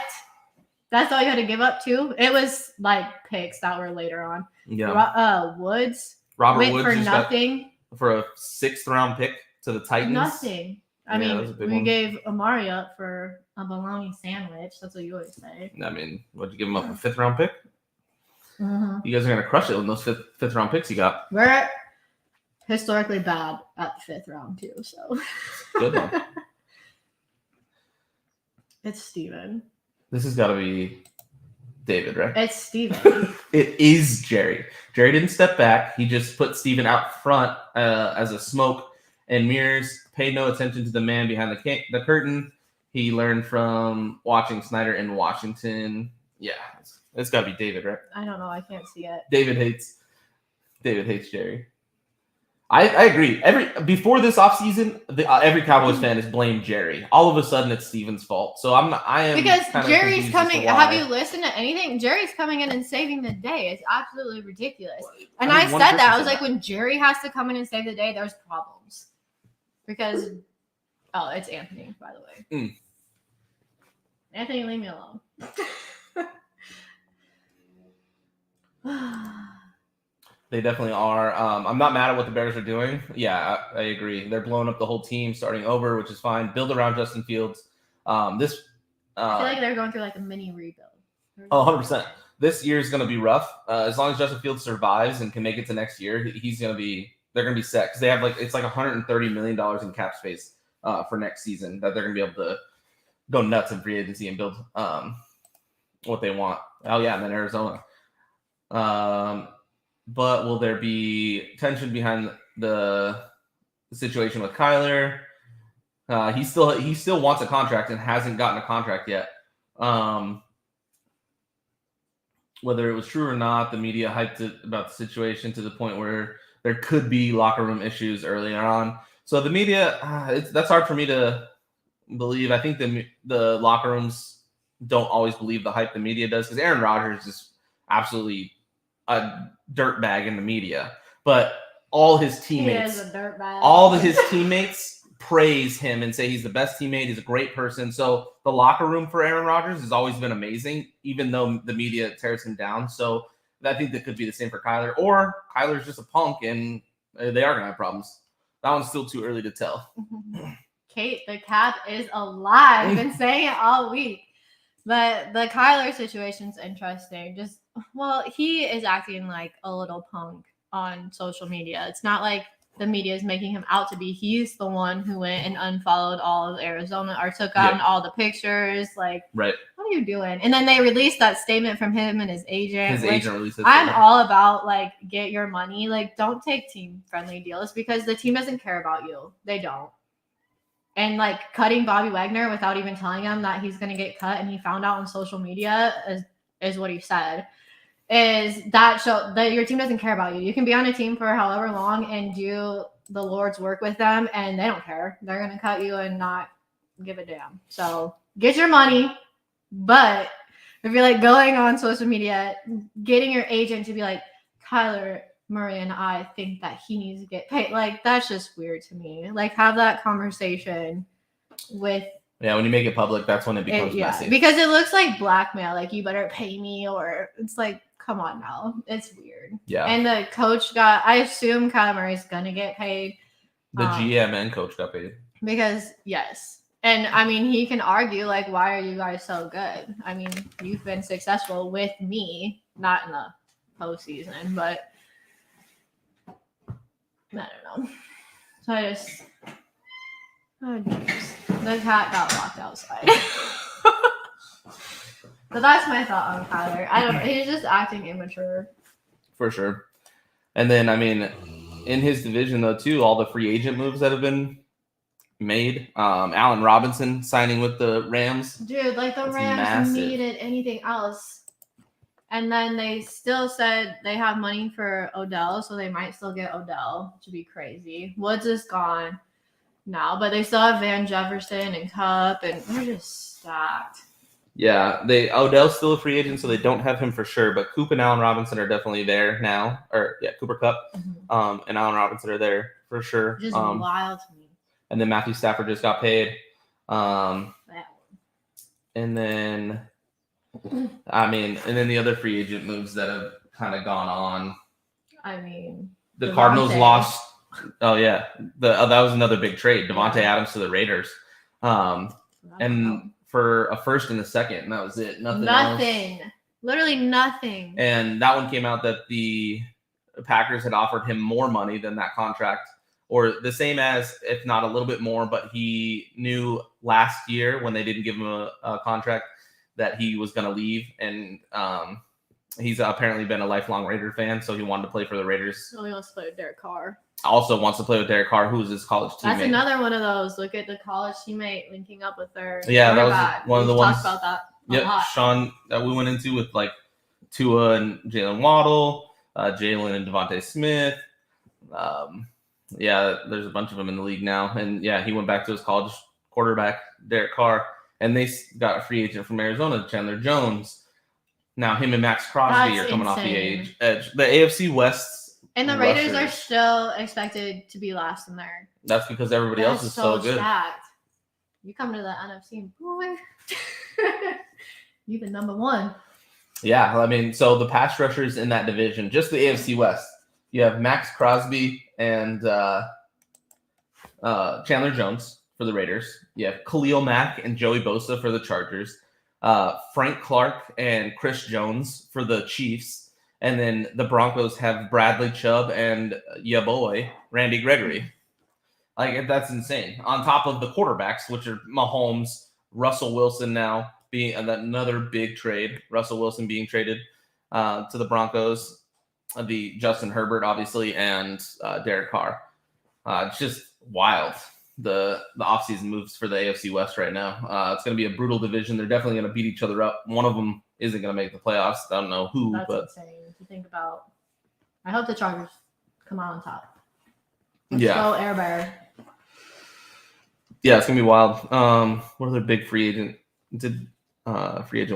That's all you had to give up to? It was like picks that were later on. Yeah. Woods. Robert Woods for nothing. For a 6th round pick to the Titans. Nothing. I mean, we gave Amari up for a bologna sandwich. That's what you always say. I mean, what'd you give him up? A 5th round pick? Mm-hmm. You guys are going to crush it with those fifth round picks you got. We're historically bad at the 5th round, too. So good one. It's Steven. This has got to be David, right? It's Steven. It is Jerry. Jerry didn't step back. He just put Steven out front as a smoke And Mears paid no attention to the man behind the curtain. He learned from watching Snyder in Washington. Yeah, it's got to be David, right? I don't know. I can't see it. David hates Jerry. I agree. Before this offseason, every Cowboys fan has blamed Jerry. All of a sudden, it's Steven's fault. So I am because kind of Jerry's confused as to coming. why. Have you listened to anything? Jerry's coming in and saving the day. It's absolutely ridiculous. And I I mean, one said that. person I was said like, when Jerry has to come in and save the day, there's problems. Because, it's Anthony, by the way. Anthony, leave me alone. They definitely are. I'm not mad at what the Bears are doing. Yeah, I agree. They're blowing up the whole team, starting over, which is fine. Build around Justin Fields. I feel like they're going through like a mini rebuild. 100%. This year is going to be rough. As long as Justin Fields survives and can make it to next year, they're going to be set because they have it's like $130 million in cap space for next season that they're going to be able to go nuts in free agency and build what they want. Oh yeah, and then Arizona. But will there be tension behind the situation with Kyler? He still wants a contract and hasn't gotten a contract yet. Whether it was true or not, the media hyped it about the situation to the point where there could be locker room issues earlier on. So the media, that's hard for me to believe. I think the locker rooms don't always believe the hype the media does because Aaron Rodgers is absolutely a dirtbag in the media, but all his teammates, He is a dirtbag. all of his teammates praise him and say he's the best teammate. He's a great person. So the locker room for Aaron Rodgers has always been amazing, even though the media tears him down. So I think that could be the same for Kyler, or Kyler's just a punk and they are going to have problems. That one's still too early to tell. Kate, the cat is alive. I've been saying it all week. But the Kyler situation's interesting. He is acting like a little punk on social media. It's not like the media is making him out to be. He's the one who went and unfollowed all of Arizona or took out all the pictures. Like, right. What are you doing? And then they released that statement from him and his agent. His agent released it. I'm all about, like, get your money. Like, don't take team-friendly deals because the team doesn't care about you. They don't. And, like, cutting Bobby Wagner without even telling him that he's going to get cut and he found out on social media is what he said. Is that show that your team doesn't care about you. You can be on a team for however long and do the Lord's work with them, and they don't care. They're going to cut you and not give a damn. So get your money. But if you're, like, going on social media, getting your agent to be like, Kyler Murray and I think that he needs to get paid. Like, that's just weird to me. Like, have that conversation with. Yeah, when you make it public, that's when it becomes messy. Because it looks like blackmail. Like, you better pay me, or it's like, come on now. It's weird. Yeah. And the coach I assume Kyler Murray's going to get paid. The GM and coach got paid. Because, yes. And, I mean, he can argue, like, why are you guys so good? I mean, you've been successful with me, not in the postseason, but I don't know. So the cat got locked outside. But that's my thought on Kyler. I don't know. He's just acting immature. For sure. And then, I mean, in his division, though, too, all the free agent moves that have been made. Allen Robinson signing with the Rams. Dude, like the Rams needed anything else. And then they still said they have money for Odell, so they might still get Odell, which would be crazy. Woods is gone now, but they still have Van Jefferson and Kupp, and they're just stacked. Yeah, Odell's still a free agent, so they don't have him for sure. But Coop and Allen Robinson are definitely there now. Cooper Kupp and Allen Robinson are there for sure. Just wild to me. And then Matthew Stafford just got paid. And then, the other free agent moves that have kind of gone on. I mean, the Cardinals lost. Oh yeah, that was another big trade. Devontae Adams to the Raiders, and for a first and a second, and that was it. Nothing else. Literally nothing. And that one came out that the Packers had offered him more money than that contract, or the same as, if not a little bit more. But he knew last year when they didn't give him a contract that he was going to leave, and He's apparently been a lifelong Raider fan, so he wanted to play for the Raiders. Only wants to play with Derek Carr. Also wants to play with Derek Carr, who's his college teammate. That's another one of those. Look at the college teammate linking up with their. Yeah, that was one of the ones. Talked about that. Yep, Sean, that we went into with like Tua and Jalen Waddle, Jalen and Devontae Smith. Yeah, there's a bunch of them in the league now, and yeah, he went back to his college quarterback, Derek Carr, and they got a free agent from Arizona, Chandler Jones. Now him and Max Crosby are coming off the edge. The AFC West. And the Raiders are still expected to be last in there. That's because everybody else is so good. Stacked. You come to the NFC, boy. You the number one. Yeah, I mean, so the pass rushers in that division, just the AFC West, you have Max Crosby and Chandler Jones for the Raiders. You have Khalil Mack and Joey Bosa for the Chargers. Frank Clark and Chris Jones for the Chiefs. And then the Broncos have Bradley Chubb and ya boy, Randy Gregory. Like, that's insane. On top of the quarterbacks, which are Mahomes, Russell Wilson now being another big trade. Russell Wilson being traded to the Broncos. The Justin Herbert, obviously, and Derek Carr. It's just wild, the offseason moves for the AFC West right now. It's going to be a brutal division. They're definitely going to beat each other up. One of them isn't going to make the playoffs. I don't know who. That's insane to think about. I hope the Chargers come out on top. Let's go Air Bear. Yeah, it's going to be wild. What other big free agent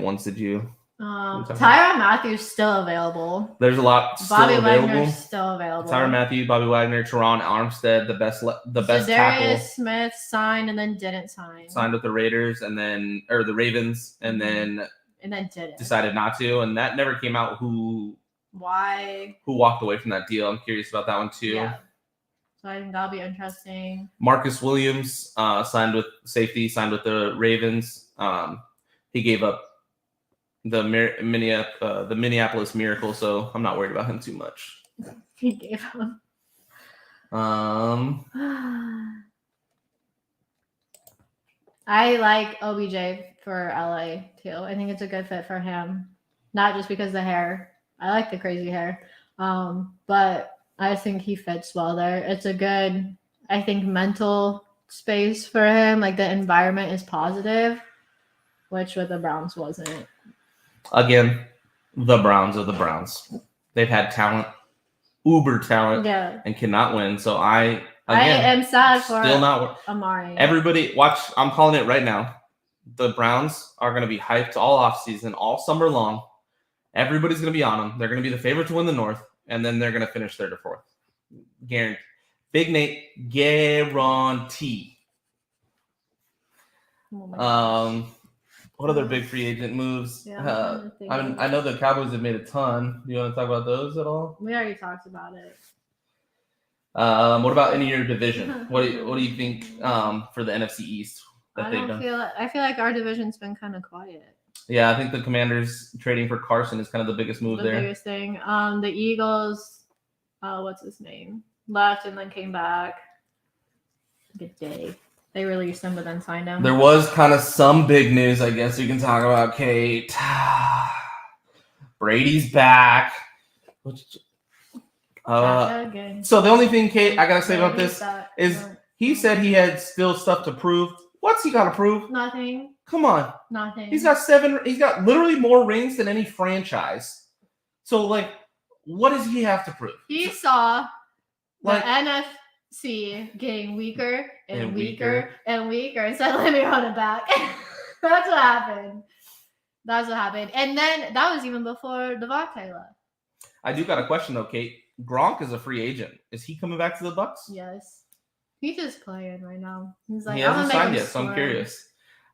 ones did you? Tyrann Mathieu still available. There's a lot still Bobby available. Wagner's still available. Tyrann Mathieu, Bobby Wagner, Teron Armstead, the best tackle. Darius Smith signed and then didn't sign. Signed with the Raiders the Ravens, and then didn't. Decided not to, and that never came out who walked away from that deal. I'm curious about that one too. Yeah. So I think that'll be interesting. Marcus Williams signed with the Ravens. He gave up the Minneapolis Miracle, so I'm not worried about him too much. He gave him. I like OBJ for LA too. I think it's a good fit for him, not just because of the hair. I like the crazy hair, but I think he fits well there. It's a good, I think, mental space for him. Like, the environment is positive, which with the Browns wasn't. Again, the Browns are the Browns. They've had talent, uber talent, and cannot win. So I am sad for Amari. Everybody, watch. I'm calling it right now. The Browns are going to be hyped all offseason, all summer long. Everybody's going to be on them. They're going to be the favorite to win the North, and then they're going to finish 3rd or 4th. Guarantee. Big Nate, guarantee. What other big free agent moves? Yeah, I know the Cowboys have made a ton. Do you want to talk about those at all? We already talked about it. What about any of your division? What do you think for the NFC East that they've done? I feel like our division's been kind of quiet. Yeah, I think the Commanders trading for Carson is kind of the biggest move there. The biggest thing. The Eagles, what's his name? Left and then came back. Good day. They released him, but then signed him. There was kind of some big news, I guess you can talk about, Kate. Brady's back. So the only thing, Kate, I got to say about this is he said he had still stuff to prove. What's he got to prove? Nothing. Come on. Nothing. He's got literally more rings than any franchise. So, like, what does he have to prove? He saw the NFC getting weaker and weaker and weaker and said, let me run it back. That's what happened. And then that was even before Devontae left. I do got a question, though, Kate. Gronk is a free agent. Is he coming back to the Bucks? Yes. He's just playing right now. He's like, he hasn't signed yet, so I'm curious.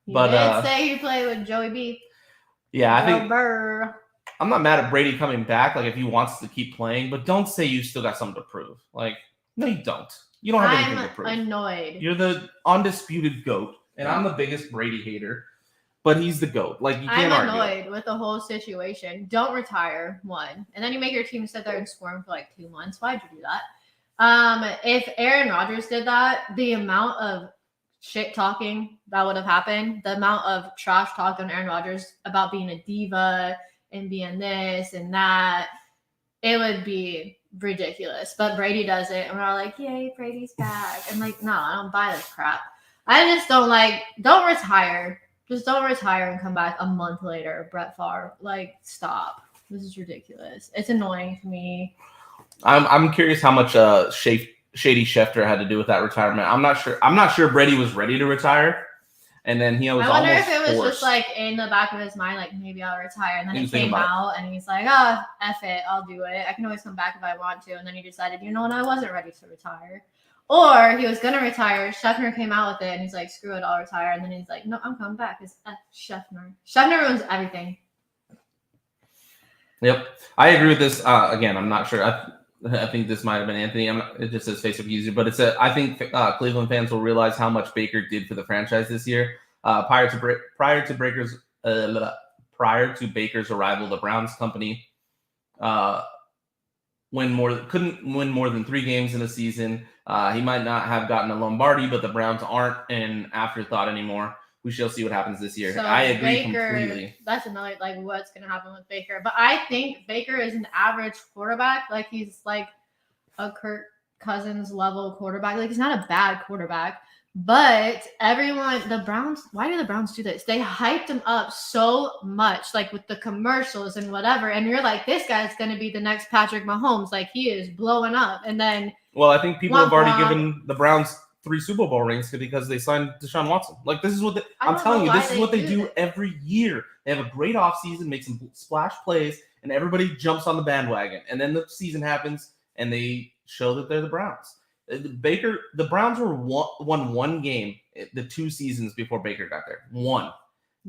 He did say he played with Joey B. Yeah, I think I'm not mad at Brady coming back, like if he wants to keep playing, but don't say you still got something to prove. Like, no, you don't. You don't have anything to prove. I'm annoyed. You're the undisputed GOAT, and I'm the biggest Brady hater, but he's the GOAT. Like, you can't argue. I'm annoyed with the whole situation. Don't retire, one. And then you make your team sit there and squirm for like 2 months. Why'd you do that? If Aaron Rodgers did that, the amount of shit talking that would have happened, the amount of trash talk on Aaron Rodgers about being a diva and being this and that. It would be ridiculous. But Brady does it, and we're all like, yay, Brady's back. I'm like, no, I don't buy this crap. I just don't retire. Just don't retire and come back a month later, Brett Favre. Like, stop. This is ridiculous. It's annoying to me. I'm curious how much Shady Schefter had to do with that retirement. I'm not sure Brady was ready to retire. And then he was I wonder almost if it was forced. just like in the back of his mind, like maybe I'll retire. And then He it was thinking came about out and he's like, oh, F it, I'll do it. I can always come back if I want to. And then he decided, you know what, I wasn't ready to retire. Or he was going to retire. Schefter came out with it and he's like, screw it, I'll retire. And then he's like, no, I'm coming back. It's F Schefter. Schefter ruins everything. Yep. I agree with this. Again, I'm not sure. I think this might have been Anthony. It just says Facebook user, but I think Cleveland fans will realize how much Baker did for the franchise this year. Prior to Baker's arrival, the Browns company couldn't win more than 3 games in a season. He might not have gotten a Lombardi, but the Browns aren't an afterthought anymore. We shall see what happens this year. So I agree Baker, completely. That's another, like, what's going to happen with Baker. But I think Baker is an average quarterback. Like, he's like a Kirk Cousins level quarterback. Like, he's not a bad quarterback. But the Browns, why do the Browns do this? They hyped him up so much, like with the commercials and whatever. And you're like, this guy's going to be the next Patrick Mahomes. Like, he is blowing up. And then. Well, I think people have already given the Browns 3 Super Bowl rings because they signed Deshaun Watson. Like, this is what I'm telling you, this is what they do every year. They have a great offseason, make some splash plays, and everybody jumps on the bandwagon. And then the season happens, and they show that they're the Browns. The Browns won 1 game the 2 seasons before Baker got there. 1.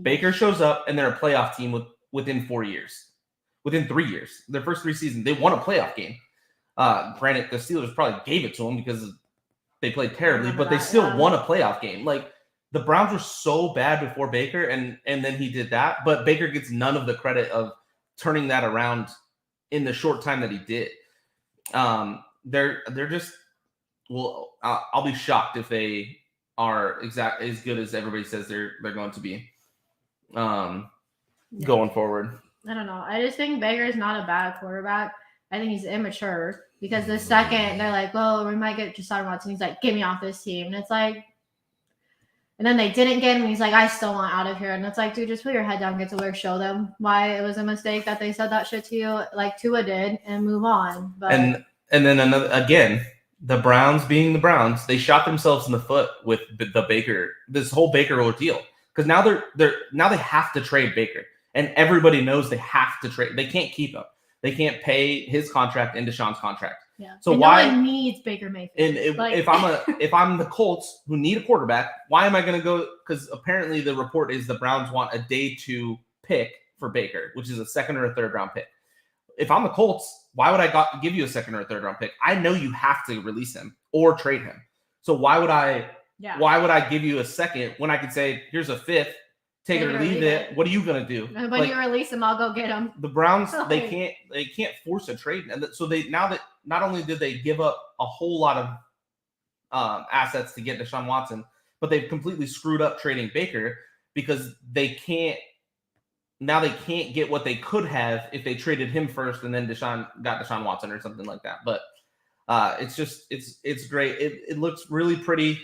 Baker shows up, and they're a playoff team within 4 years. Within 3 years. Their first 3 seasons, they won a playoff game. Granted, the Steelers probably gave it to them because they played terribly, but they still won a playoff game. Like, the Browns were so bad before Baker, and then he did that. But Baker gets none of the credit of turning that around in the short time that he did. They're just. Well, I'll be shocked if they are exactly as good as everybody says they're going to be going forward. I don't know. I just think Baker's not a bad quarterback. I think he's immature because the second they're like, well, we might get Deshaun Watson, he's like, get me off this team. And it's like, and then they didn't get him. He's like, I still want out of here. And it's like, dude, just put your head down, get to work, show them why it was a mistake that they said that shit to you, like Tua did, and move on. But and then again, the Browns being the Browns, they shot themselves in the foot with the Baker, this whole Baker ordeal. Because now they have to trade Baker. And everybody knows they have to trade. They can't keep him. They can't pay his contract and Deshaun's contract. Yeah. So and why no one needs Baker Mayfield? And if I'm the Colts who need a quarterback, why am I going to go? Because apparently the report is the Browns want a day 2 pick for Baker, which is a 2nd or a 3rd round pick. If I'm the Colts, why would I give you a 2nd or a 3rd round pick? I know you have to release him or trade him. So why would I give you a 2nd when I could say, here's a 5th, take it or leave it. What are you gonna do? And when you release him, I'll go get him. The Browns, they can't force a trade. And so now that not only did they give up a whole lot of assets to get Deshaun Watson, but they've completely screwed up trading Baker because they can't get what they could have if they traded him first and then got Deshaun Watson or something like that. But it's great. It looks really pretty.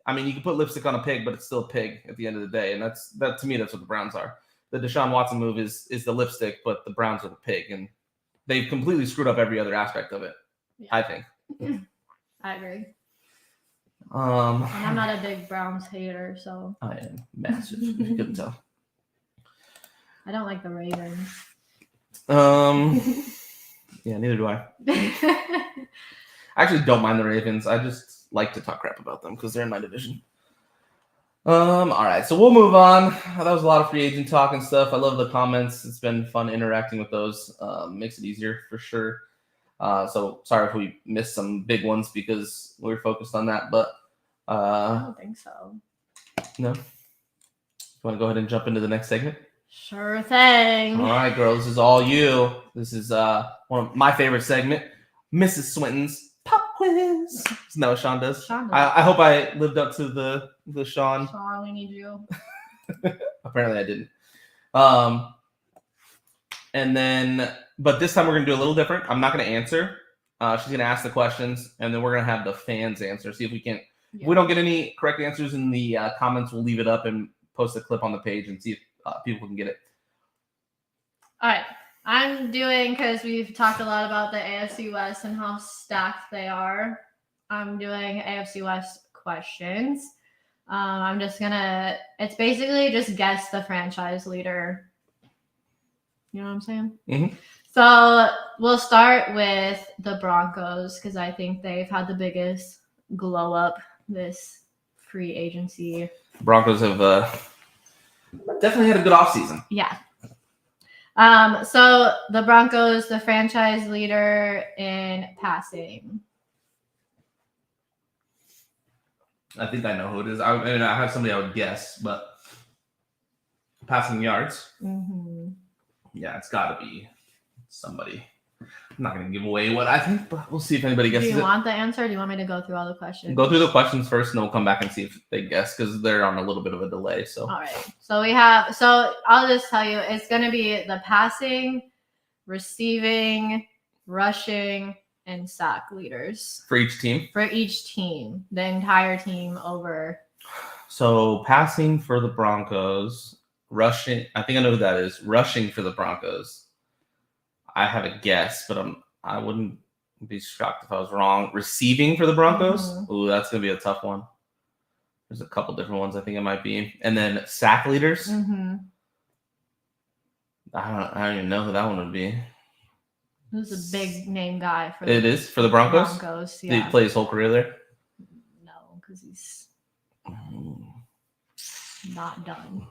I mean, you can put lipstick on a pig, but it's still a pig at the end of the day. And that to me, that's what the Browns are. The Deshaun Watson move is the lipstick, but the Browns are the pig. And they've completely screwed up every other aspect of it, I think. I agree. And I'm not a big Browns hater, so. I am massive. You couldn't tell. I don't like the Ravens. Yeah, neither do I. I actually don't mind the Ravens. I just like to talk crap about them because they're in my division. All right, so we'll move on. That was a lot of free agent talk and stuff. I love the comments. It's been fun interacting with those. Makes it easier for sure. So sorry if we missed some big ones because we were focused on that, but I don't think so. No. You want to go ahead and jump into the next segment? Sure thing. All right, girl. This is all you. This is one of my favorite segment, Mrs. Swinton's Pop Quiz. Isn't that what Sean does? Sean does. I hope I lived up to the Sean. Sean, we need you. Apparently I didn't. And then, but this time we're going to do a little different. I'm not going to answer. She's going to ask the questions, and then we're going to have the fans answer. See if we can. Yeah. If we don't get any correct answers in the comments, we'll leave it up and post a clip on the page and see if people can get it. All right. I'm doing, because we've talked a lot about the AFC West and how stacked they are. I'm doing AFC West questions. I'm just gonna, it's basically just guess the franchise leader. You know what I'm saying? Mm-hmm. So we'll start with the Broncos, because I think they've had the biggest glow up this free agency. Broncos have definitely had a good offseason. Yeah. So the Broncos, the franchise leader in passing. I think I know who it is. I mean, I have somebody I would guess, but passing yards. Mm-hmm. Yeah, it's got to be somebody. I'm not going to give away what I think, but we'll see if anybody Do guesses you it. want the answer? Or do you want me to go through all the questions? Go through the questions first, and then we'll come back and see if they guess, because they're on a little bit of a delay. So, All right. So I'll just tell you, it's going to be the passing, receiving, rushing, and sack leaders for each team. for each team, the entire team over. So passing for the Broncos, rushing. I think I know who that is. Rushing for the Broncos. I have a guess, but I wouldn't be shocked if I was wrong. Receiving for the Broncos. Mhm. Ooh, that's gonna be a tough one. There's a couple different ones I think it might be, and then sack leaders. Mm-hmm. I don't even know who that one would be. Who's a big name guy for It is for the Broncos. Broncos, Did he yeah. play his whole career there? No, because he's not done.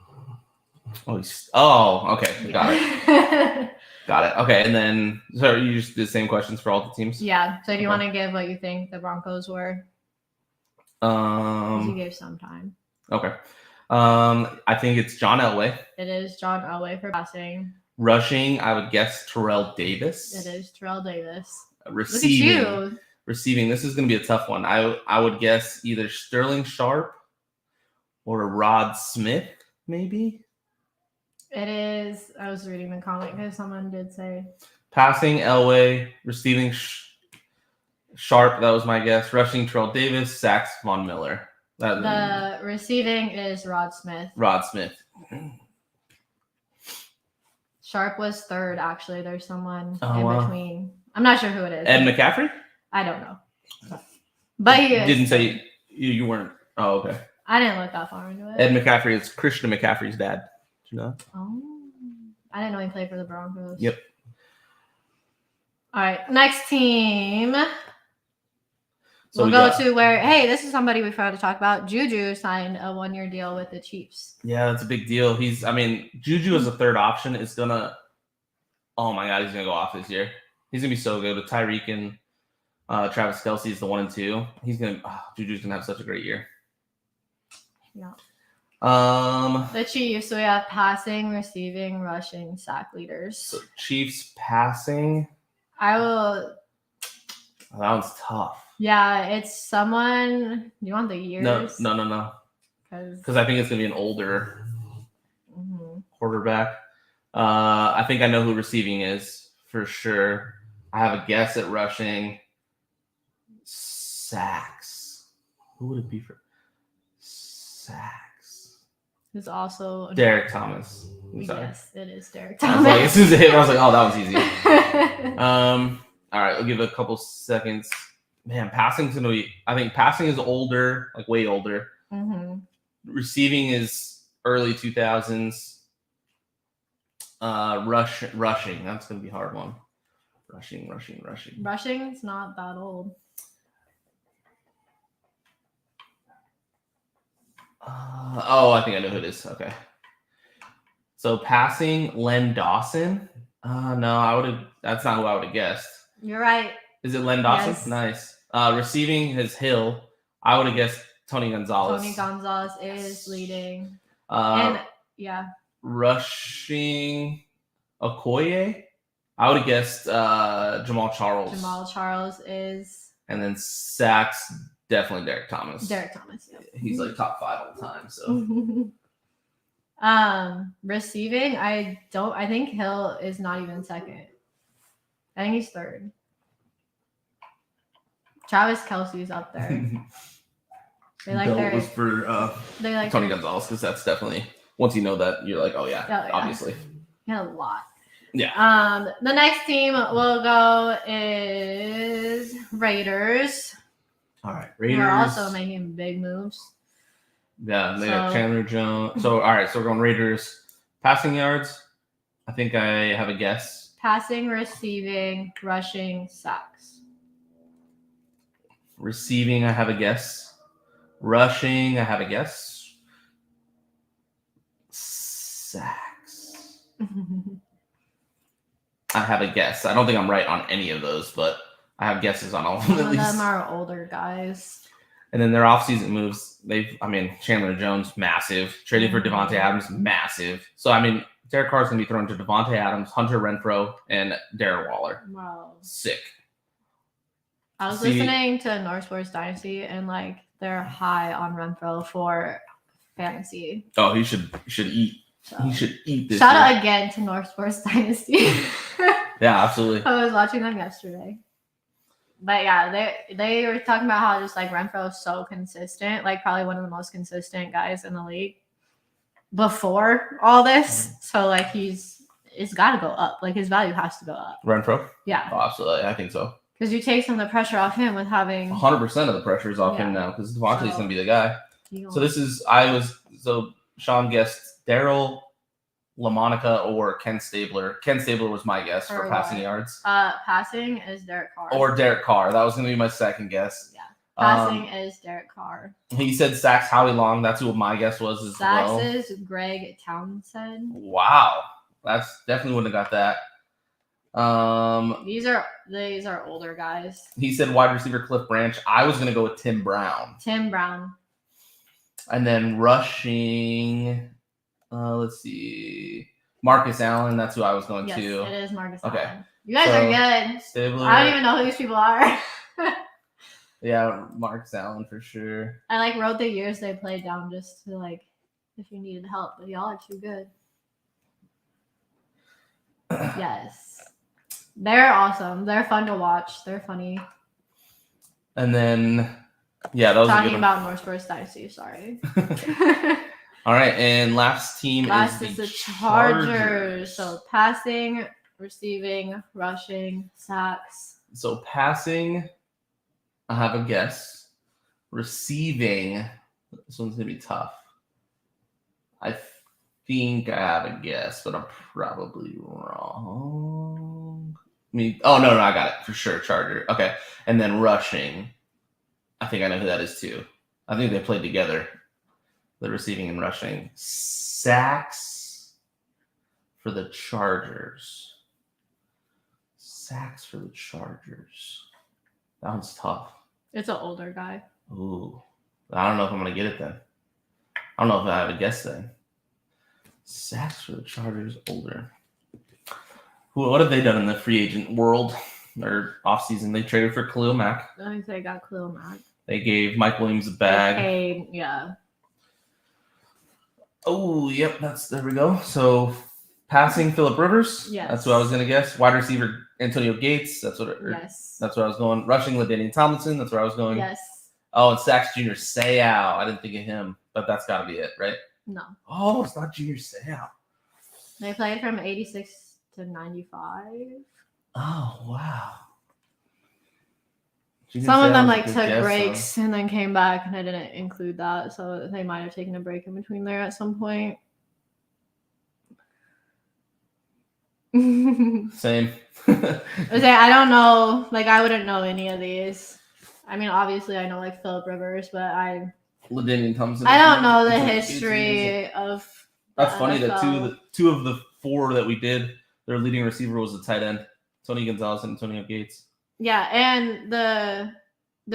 Oh, okay, got it. Got it. Okay, and then so you just did the same questions for all the teams. Yeah. So do you Okay. want to give what you think the Broncos were? 'Cause you gave some time. Okay. I think it's John Elway. It is John Elway for passing. Rushing, I would guess Terrell Davis. It is Terrell Davis. Receiving. Look at you. Receiving. This is going to be a tough one. I would guess either Sterling Sharp or Rod Smith, maybe. It is. I was reading the comment because someone did say Passing Elway, receiving Sharp. That was my guess. Rushing Terrell Davis, sacks Von Miller. the receiving is Rod Smith. Rod Smith. Sharp was third, actually. There's someone Oh, in wow. between. I'm not sure who it is. Ed McCaffrey? I don't know. But he is. Didn't say you weren't. Oh, okay. I didn't look that far into it. Ed McCaffrey is Christian McCaffrey's dad. Did you know that? Oh. I didn't know he played for the Broncos. Yep. All right. Next team. So We'll we go got- to where, hey, this is somebody we forgot to talk about. Juju signed a 1-year deal with the Chiefs. Yeah, that's a big deal. Juju as a third option is gonna. Oh my God, he's gonna go off this year. He's gonna be so good with Tyreek and Travis Kelce is the 1 and 2. Juju's gonna have such a great year. Yeah. The The Chiefs, so we have passing, receiving, rushing, sack leaders. Chiefs passing. I will, That one's tough. yeah, it's someone, do you want the years? No. 'Cause- Because I think it's gonna be an older Mhm. quarterback. I think I know who receiving is for sure. I have a guess at rushing. Sacks. Who would it be for sacks? Who's also, Derek Thomas. I'm sorry. yes, it is Derek I was like, as soon as it hit, I was like, oh, that was easy. Thomas. All right, we'll give it a couple seconds. Man, passing's gonna be. I think passing is older, like way older. Mhm. Receiving is early 2000s. Rushing. That's gonna be a hard one. Rushing. Rushing's not that old. I think I know who it is. Okay. So passing, Len Dawson. No, I would have. That's not who I would have guessed. You're right. Is it Len Dawson? Yes. Nice. Receiving is Hill. I would have guessed Tony Gonzalez. Tony Gonzalez is leading. Uh, And yeah, rushing Okoye. I would have guessed Jamal Charles. Jamal Charles is And then sacks, definitely Derek Thomas. Derek Thomas. Yeah. He's like top 5 all the time. So Receiving, I think Hill is not even second. I think he's third. Travis Kelsey's up there. They like Bill was for they like Tony Gonzalez because that's definitely once you know that you're like, oh yeah. Obviously. Yeah, a lot. Yeah. The next team we'll go is Raiders. All right, Raiders. We're also making big moves. Yeah, they have Chandler Jones. So all right, so we're going Raiders. Passing yards. I think I have a guess. Passing, receiving, rushing, sacks. Receiving, I have a guess. Rushing, I have a guess. Sacks. I have a guess. I don't think I'm right on any of those, but I have guesses on all of them. Some of them are older guys. And then their offseason moves, Chandler Jones, massive. Traded for Devontae Adams, massive. So, Derek Carr's going to be thrown to Devontae Adams, Hunter Renfrow, and Darren Waller. Wow. Sick. I was listening to North Sports Dynasty, and, they're high on Renfrow for fantasy. Oh, he should eat. So, he should eat this. Shout out again to North Sports Dynasty. Yeah, absolutely. I was watching them yesterday. But yeah, they were talking about how just Renfro is so consistent, probably one of the most consistent guys in the league before all this. So it's got to go up. His value has to go up. Renfro? Yeah. Oh, absolutely. I think so. Because you take some of the pressure off him with having 100% of the pressure is off him now because Devontae's going to be the guy. So Sean guessed Daryl LaMonica or Ken Stabler. Ken Stabler was my guess for passing yards. Passing is Derek Carr. Or Derek Carr. That was going to be my second guess. Yeah. Passing is Derek Carr. He said sacks Howie Long. That's who my guess was as well. Sacks is Greg Townsend. Wow. That's definitely wouldn't have got that. These are older guys. He said wide receiver Cliff Branch. I was going to go with Tim Brown. And then rushing... let's see. Marcus Allen, that's who I was going to. Yes, it is Marcus Allen. You guys are good. Stabler. I don't even know who these people are. Yeah, Marcus Allen for sure. I wrote the years they played down just to if you needed help, but y'all are too good. Yes. They're awesome. They're fun to watch. They're funny. And then that was talking about North Sports Dynasty, sorry. All right, and last team is the Chargers. So passing, receiving, rushing, sacks. So passing, I have a guess. Receiving, this one's going to be tough. I think I have a guess, but I'm probably wrong. No, I got it for sure, Charger. Okay, and then rushing, I think I know who that is too. I think they played together. The receiving and rushing. Sacks for the Chargers. That one's tough. It's an older guy. Ooh. I don't know if I'm going to get it then. I don't know if I have a guess then. Sacks for the Chargers, older. What have they done in the free agent world or offseason? They traded for Khalil Mack. I think they got Khalil Mack. They gave Mike Williams a bag. Yeah. Oh, yep, there we go. So, passing Phillip Rivers. Yes. That's what I was going to guess. Wide receiver Antonio Gates. That's what I was going. Rushing LaDainian Tomlinson. That's where I was going. Yes. Oh, and Sacks Junior Seau. I didn't think of him, but that's got to be it, right? No. Oh, it's not Junior Seau. They played from 86 to 95. Oh, wow. Some of them took breaks and then came back, and I didn't include that, so they might have taken a break in between there at some point. Same. I don't know. I wouldn't know any of these. Obviously I know Phillip Rivers, but LaDainian Tomlinson. I don't know the history of. That's funny that two of the four that we did, their leading receiver was a tight end, Tony Gonzalez and Antonio Gates. Yeah, and the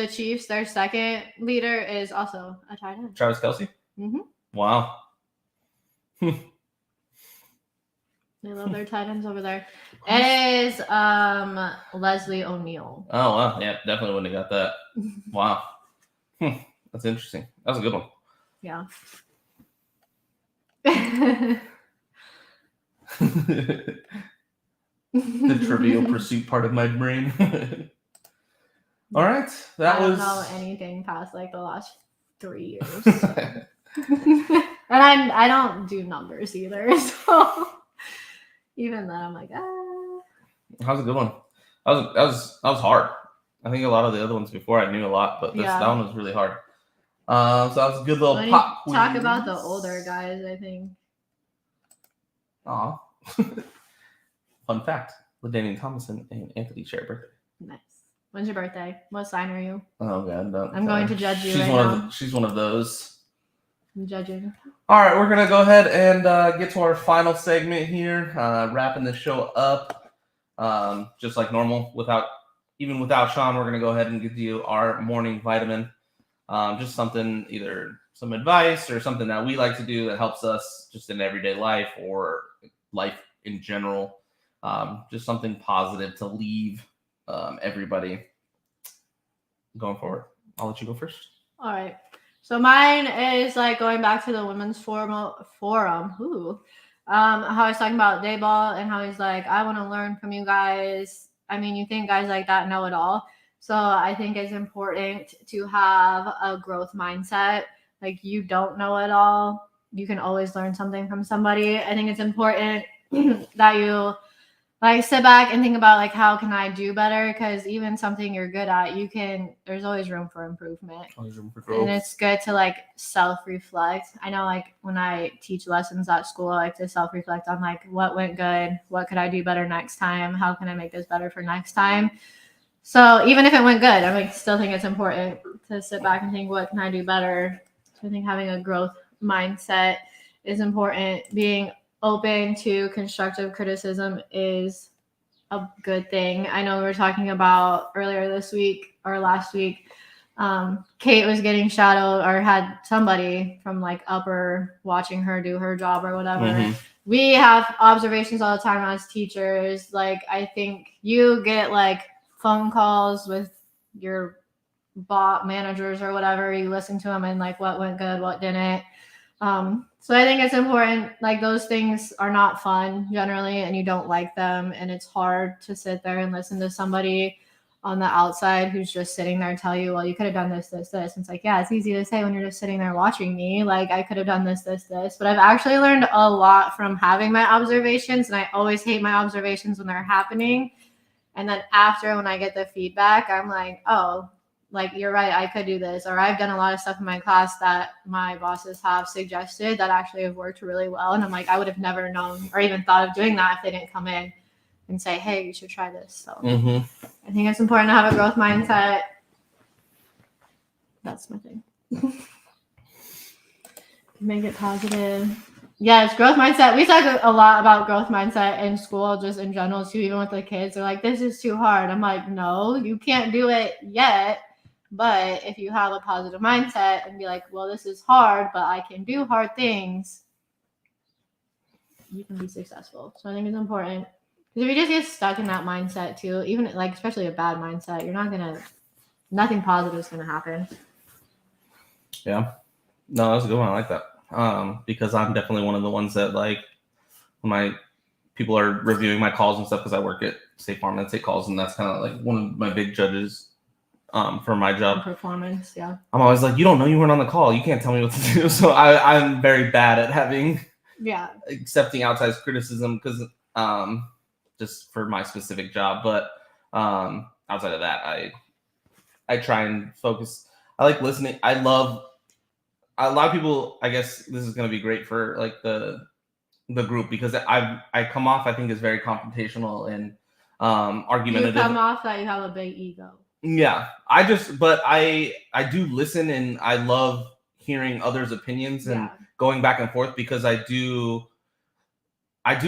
Chiefs, their second leader is also a tight end. Travis Kelsey? Mm-hmm. Wow. They love their tight ends over there. It is Leslie O'Neal. Oh, wow. Yeah, definitely wouldn't have got that. Wow. That's interesting. That was a good one. Yeah. The Trivial Pursuit part of my brain. All right, that I don't was. know anything past like the last 3 years. So. And I don't do numbers either. So even then, I'm like, ah. That was a good one. That was hard. I think a lot of the other ones before I knew a lot, but that one was really hard. So that was a good little When pop you quiz. talk about the older guys, I think. Aw. Fun fact: LaDainian Thomason and Anthony share a birthday. Nice. When's your birthday? What sign are you? Oh god, don't. I'm going to judge you she's right one now. She's one of those. I'm judging. All right, we're gonna go ahead and get to our final segment here, wrapping the show up, just like normal. Without Sean, we're gonna go ahead and give you our morning vitamin. Just something, either some advice or something that we like to do that helps us just in everyday life or life in general. Just something positive to leave everybody going forward. I'll let you go first. All right. So mine is like going back to the women's forum. Ooh. How I was talking about Dayball and how he's like, I want to learn from you guys. I mean, you think guys like that know it all. So I think it's important to have a growth mindset. Like, you don't know it all. You can always learn something from somebody. I think it's important that you like sit back and think about like, how can I do better? Because even something you're good at, there's always room for improvement. Always room for growth. And it's good to like self-reflect. I know like when I teach lessons at school, I like to self-reflect on like what went good, what could I do better next time, how can I make this better for next time. So even if it went good, I still think it's important to sit back and think, what can I do better? So I think having a growth mindset is important. Being open to constructive criticism is a good thing. I know we were talking about earlier this week or last week, Kate was getting shadowed or had somebody from like upper watching her do her job or whatever. Mm-hmm. We have observations all the time as teachers. Like, I think you get like phone calls with your bot managers or whatever. You listen to them and like what went good, what didn't. So I think it's important, like those things are not fun generally and you don't like them. And it's hard to sit there and listen to somebody on the outside who's just sitting there and tell you, well, you could have done this, this, this. And it's like, yeah, it's easy to say when you're just sitting there watching me. Like, I could have done this, this, this. But I've actually learned a lot from having my observations. And I always hate my observations when they're happening. And then after, when I get the feedback, I'm like, oh, like, you're right, I could do this. Or I've done a lot of stuff in my class that my bosses have suggested that actually have worked really well. And I'm like, I would have never known or even thought of doing that if they didn't come in and say, hey, you should try this. So I think it's important to have a growth mindset. That's my thing. Make it positive. Yes, growth mindset. We talk a lot about growth mindset in school, just in general, too. Even with the kids, they're like, this is too hard. I'm like, no, you can't do it yet. But if you have a positive mindset and be like, well, this is hard, but I can do hard things, you can be successful. So I think it's important. Because if you just get stuck in that mindset, too, even like, especially a bad mindset, nothing positive is going to happen. Yeah. No, that's a good one. I like that. Because I'm definitely one of the ones that, like, when my people are reviewing my calls and stuff, because I work at State Farm and I take calls, and that's kind of like one of my big judges for my job. Performance, yeah. I'm always like, you don't know you weren't on the call. You can't tell me what to do. So I'm very bad at accepting outside criticism because just for my specific job. But outside of that, I try and focus. I like listening. I love a lot of people. I guess this is going to be great for like the group because I come off, I think, as very confrontational and argumentative. You come off that you have a big ego. Yeah, but I do listen, and I love hearing others' opinions and going back and forth because I do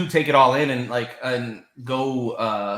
take it all in and go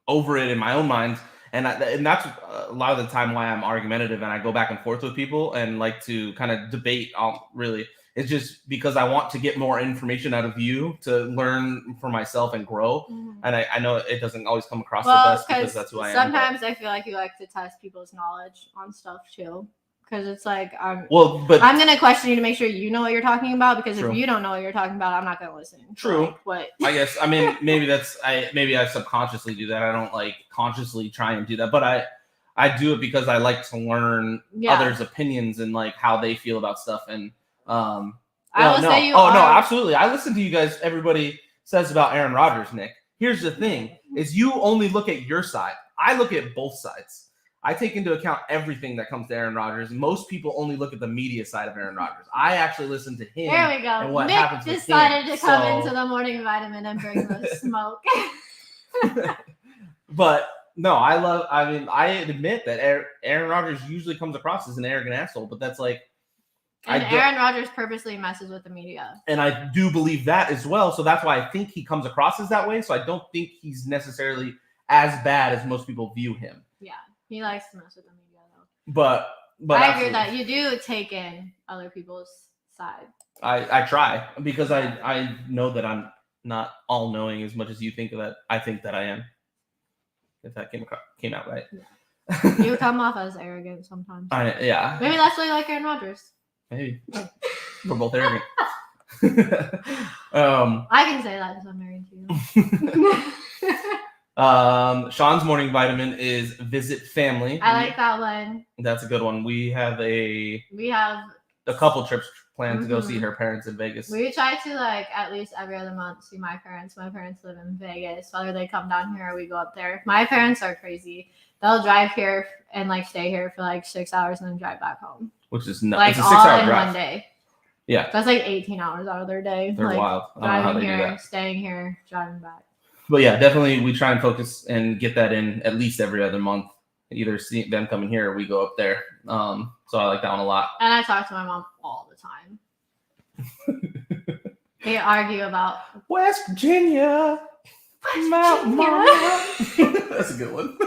over it in my own mind, and that's a lot of the time why I'm argumentative and I go back and forth with people and like to kind of debate. Really, it's just because I want to get more information out of you to learn for myself and grow. Mm-hmm. And I know it doesn't always come across the best because that's who I am. Sometimes I feel like you like to test people's knowledge on stuff too. because it's like I'm gonna question you to make sure you know what you're talking about, because True. if you don't know what you're talking about, I'm not gonna listen. True. Like, what? I guess. I mean, maybe I subconsciously do that. I don't like consciously try and do that, but I do it because I like to learn others' opinions and like how they feel about stuff. And no, absolutely. I listen to you guys. Everybody says about Aaron Rodgers, Nick. Here's the thing: is you only look at your side. I look at both sides. I take into account everything that comes to Aaron Rodgers. Most people only look at the media side of Aaron Rodgers. I actually listen to him. There we go. And what Nick happens decided with him. to come into the morning vitamin and bring the smoke. But no, I admit that Aaron Rodgers usually comes across as an arrogant asshole, but that's like. And Aaron Rodgers purposely messes with the media. And I do believe that as well. So that's why I think he comes across as that way. So I don't think he's necessarily as bad as most people view him. Yeah. He likes to mess with the media, though. But I agree that you do take in other people's side. I try because I know that I'm not all knowing as much as you think that I think that I am. If that came out right. Yeah. You come off as arrogant sometimes. Yeah. Maybe that's why you like Aaron Rodgers. Maybe. We're both arrogant. I can say that because I'm married to you. Sean's morning vitamin is visit family. I like that one. That's a good one. We have a couple trips planned to go see her parents in Vegas. We try to like at least every other month see my parents. My parents live in Vegas. Whether they come down here or we go up there. My parents are crazy. They'll drive here and like stay here for like 6 hours and then drive back home. Which is nuts. Like it's a 6 hour drive. One day. Yeah. That's like 18 hours out of their day. They're like, wild. I don't know how they here, do that. Staying here, driving back. But yeah, definitely we try and focus and get that in at least every other month. Either see them coming here or we go up there. So I like that one a lot. And I talk to my mom all the time. They argue about West Virginia. Mount Mama. That's a good one.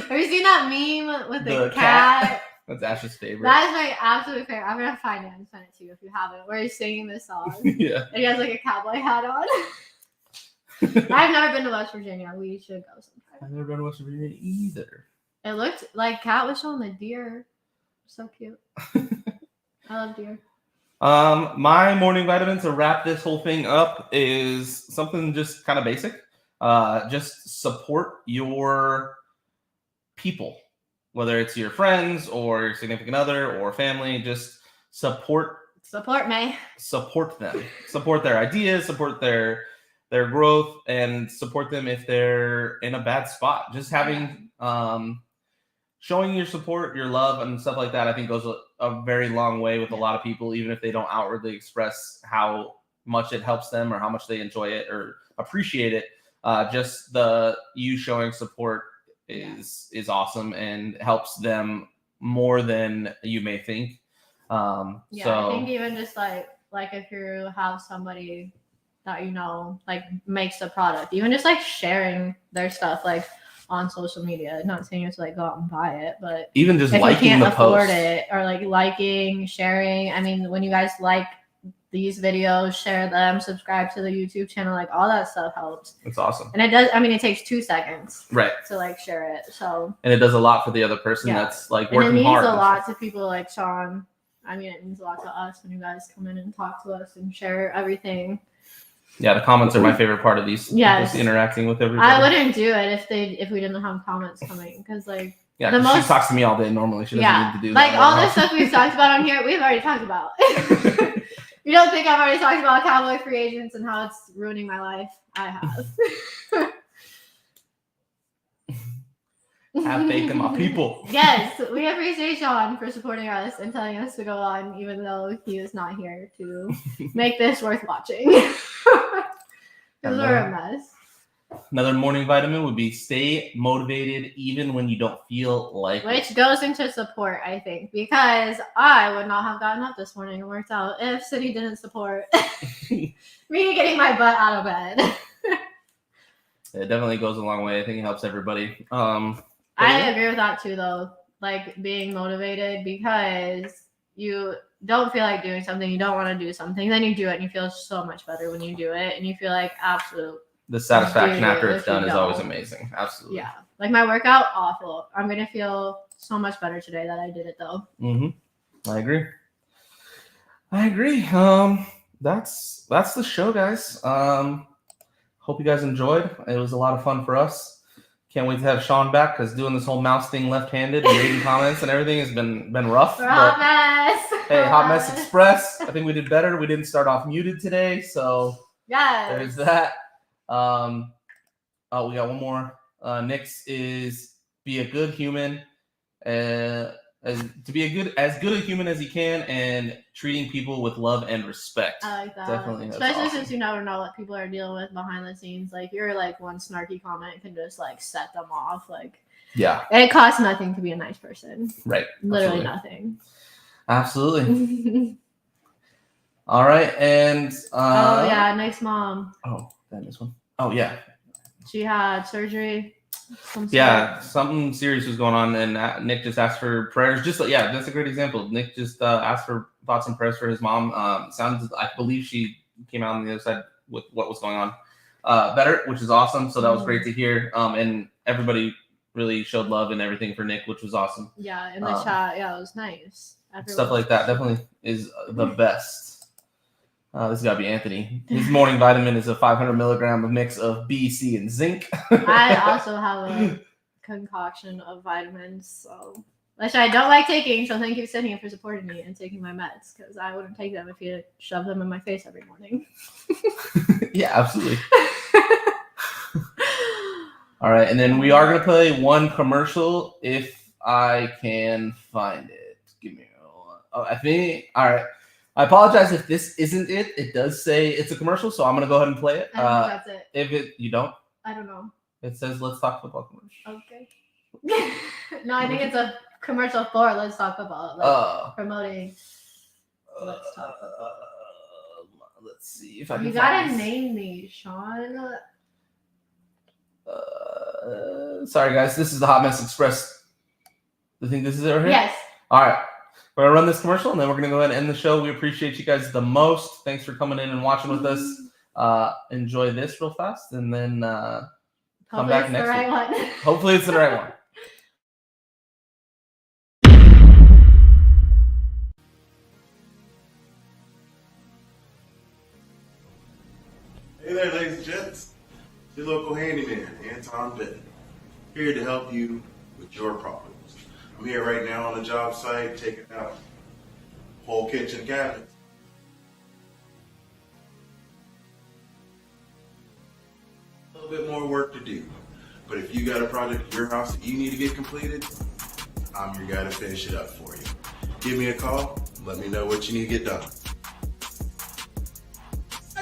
Have you seen that meme with the cat? That's Ash's favorite. That is my absolute favorite. I'm gonna find it and send it to you if you haven't. Where he's singing this song. Yeah. And he has like a cowboy hat on. I've never been to West Virginia. We should go sometime. I've never been to West Virginia either. It looked like Kat was showing the deer. So cute. I love deer. My morning vitamin to wrap this whole thing up is something just kind of basic. Just support your people, whether it's your friends or your significant other or family. Just support me. Support them. Support their ideas. Support their growth, and support them if they're in a bad spot. Just having showing your support, your love, and stuff like that, I think goes a very long way with a lot of people, even if they don't outwardly express how much it helps them or how much they enjoy it or appreciate it. Just you showing support is awesome and helps them more than you may think. I think even just like if you have somebody that like makes a product, even just like sharing their stuff like on social media. Not saying you have to like go out and buy it, but even just if liking you can't the afford post. it or like liking, sharing. I mean, when you guys like these videos, share them, subscribe to the YouTube channel, like all that stuff helps. It's awesome. And it does, I mean, it takes 2 seconds right to like share it. So and it does a lot for the other person that's like working hard. And it means a lot to people like Sean. I mean, it means a lot to us when you guys come in and talk to us and share everything. Yeah, the comments are my favorite part of these. Yes. Just interacting with everybody. I wouldn't do it if we didn't have comments coming, because like she talks to me all day normally. She doesn't need to do that. Like all the stuff we've talked about on here, we've already talked about. You don't think I've already talked about cowboy free agents and how it's ruining my life? I have. Have faith in my people. Yes, we appreciate Sean for supporting us and telling us to go on, even though he is not here to make this worth watching. Because we're a mess. Another morning vitamin would be stay motivated even when you don't feel like Which goes into support, I think, because I would not have gotten up this morning and worked out if City didn't support me getting my butt out of bed. It definitely goes a long way. I think it helps everybody. I agree with that too, though. Like being motivated, because you don't feel like doing something, you don't want to do something, then you do it and you feel so much better when you do it, and you feel like the satisfaction after it's done is always amazing. Absolutely. Yeah. Like my workout, awful. I'm gonna feel so much better today that I did it though. Mm-hmm. I agree. That's the show, guys. Hope you guys enjoyed. It was a lot of fun for us. Can't wait to have Sean back because doing this whole mouse thing left-handed and reading comments and everything has been rough. Hot mess. Hey, Hot Mess Express. I think we did better. We didn't start off muted today, so there's that. Oh, we got one more. Nick's is be a good human, as good a human as he can, and treating people with love and respect. I like that. Definitely, especially awesome. since you never know what people are dealing with behind the scenes. Like your one snarky comment can just set them off. Yeah, it costs nothing to be a nice person. Right. Literally nothing. Absolutely. All right, and oh yeah, Nick's mom. Oh, that is one. Oh yeah, she had surgery. Something serious was going on, and Nick just asked for prayers. That's a great example. Nick just asked for thoughts and prayers for his mom. I believe she came out on the other side with what was going on better, which is awesome. So that was great to hear. And everybody really showed love and everything for Nick, which was awesome. Yeah, in the chat, it was nice. Stuff like that definitely is the best. This has got to be Anthony. His morning vitamin is a 500 milligram of mix of B, C, and zinc. I also have a concoction of vitamins, which I don't like taking. So thank you, Sydney, for supporting me and taking my meds, because I wouldn't take them if you shoved them in my face every morning. Yeah, absolutely. All right, and then we are going to play one commercial if I can find it. Give me all right. I apologize if this isn't it. It does say it's a commercial, so I'm going to go ahead and play it. I think that's it. You don't? I don't know. It says Let's Talk Football commercial. Okay. No, I think it's a commercial for Let's Talk Football. Promoting Let's Talk Football. Let's see if I can You got to name these, Sean. Sorry, guys. This is the Hot Mess Express. You think this is it right here? Yes. All right. We're going to run this commercial, and then we're going to go ahead and end the show. We appreciate you guys the most. Thanks for coming in and watching with us. Enjoy this real fast, and then come back next week. Hopefully it's the right one. Hey there, ladies and gents. It's your local handyman, Anton Benton, here to help you with your problems. I'm here right now on the job site, taking out whole kitchen cabinets. A little bit more work to do, but if you got a project at your house that you need to get completed, I'm your guy to finish it up for you. Give me a call, let me know what you need to get done.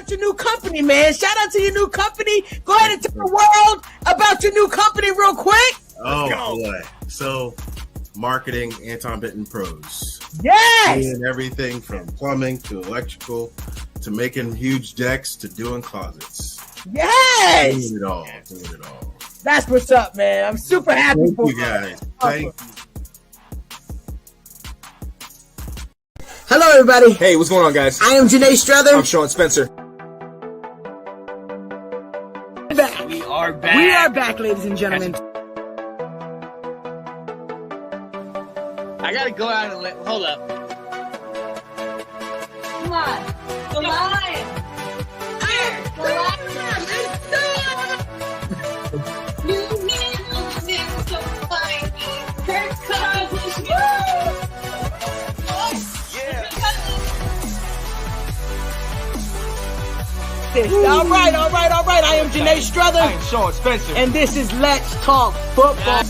Your new company, man. Shout out to your new company. Go ahead and tell the world about your new company real quick. Oh boy. So marketing Anton Benton Pros. Yes. Doing everything from plumbing to electrical to making huge decks to doing closets. Yes. Doing it all. That's what's up, man. I'm super happy Thank for you guys. Thank you. Hello, everybody. Hey, what's going on, guys? I am Janae Strother. I'm Sean Spencer. We are back, ladies and gentlemen. I gotta go out and hold up. Come on. The line. The All right. I am Janae Strother. I am Sean Spencer. And this is Let's Talk Football.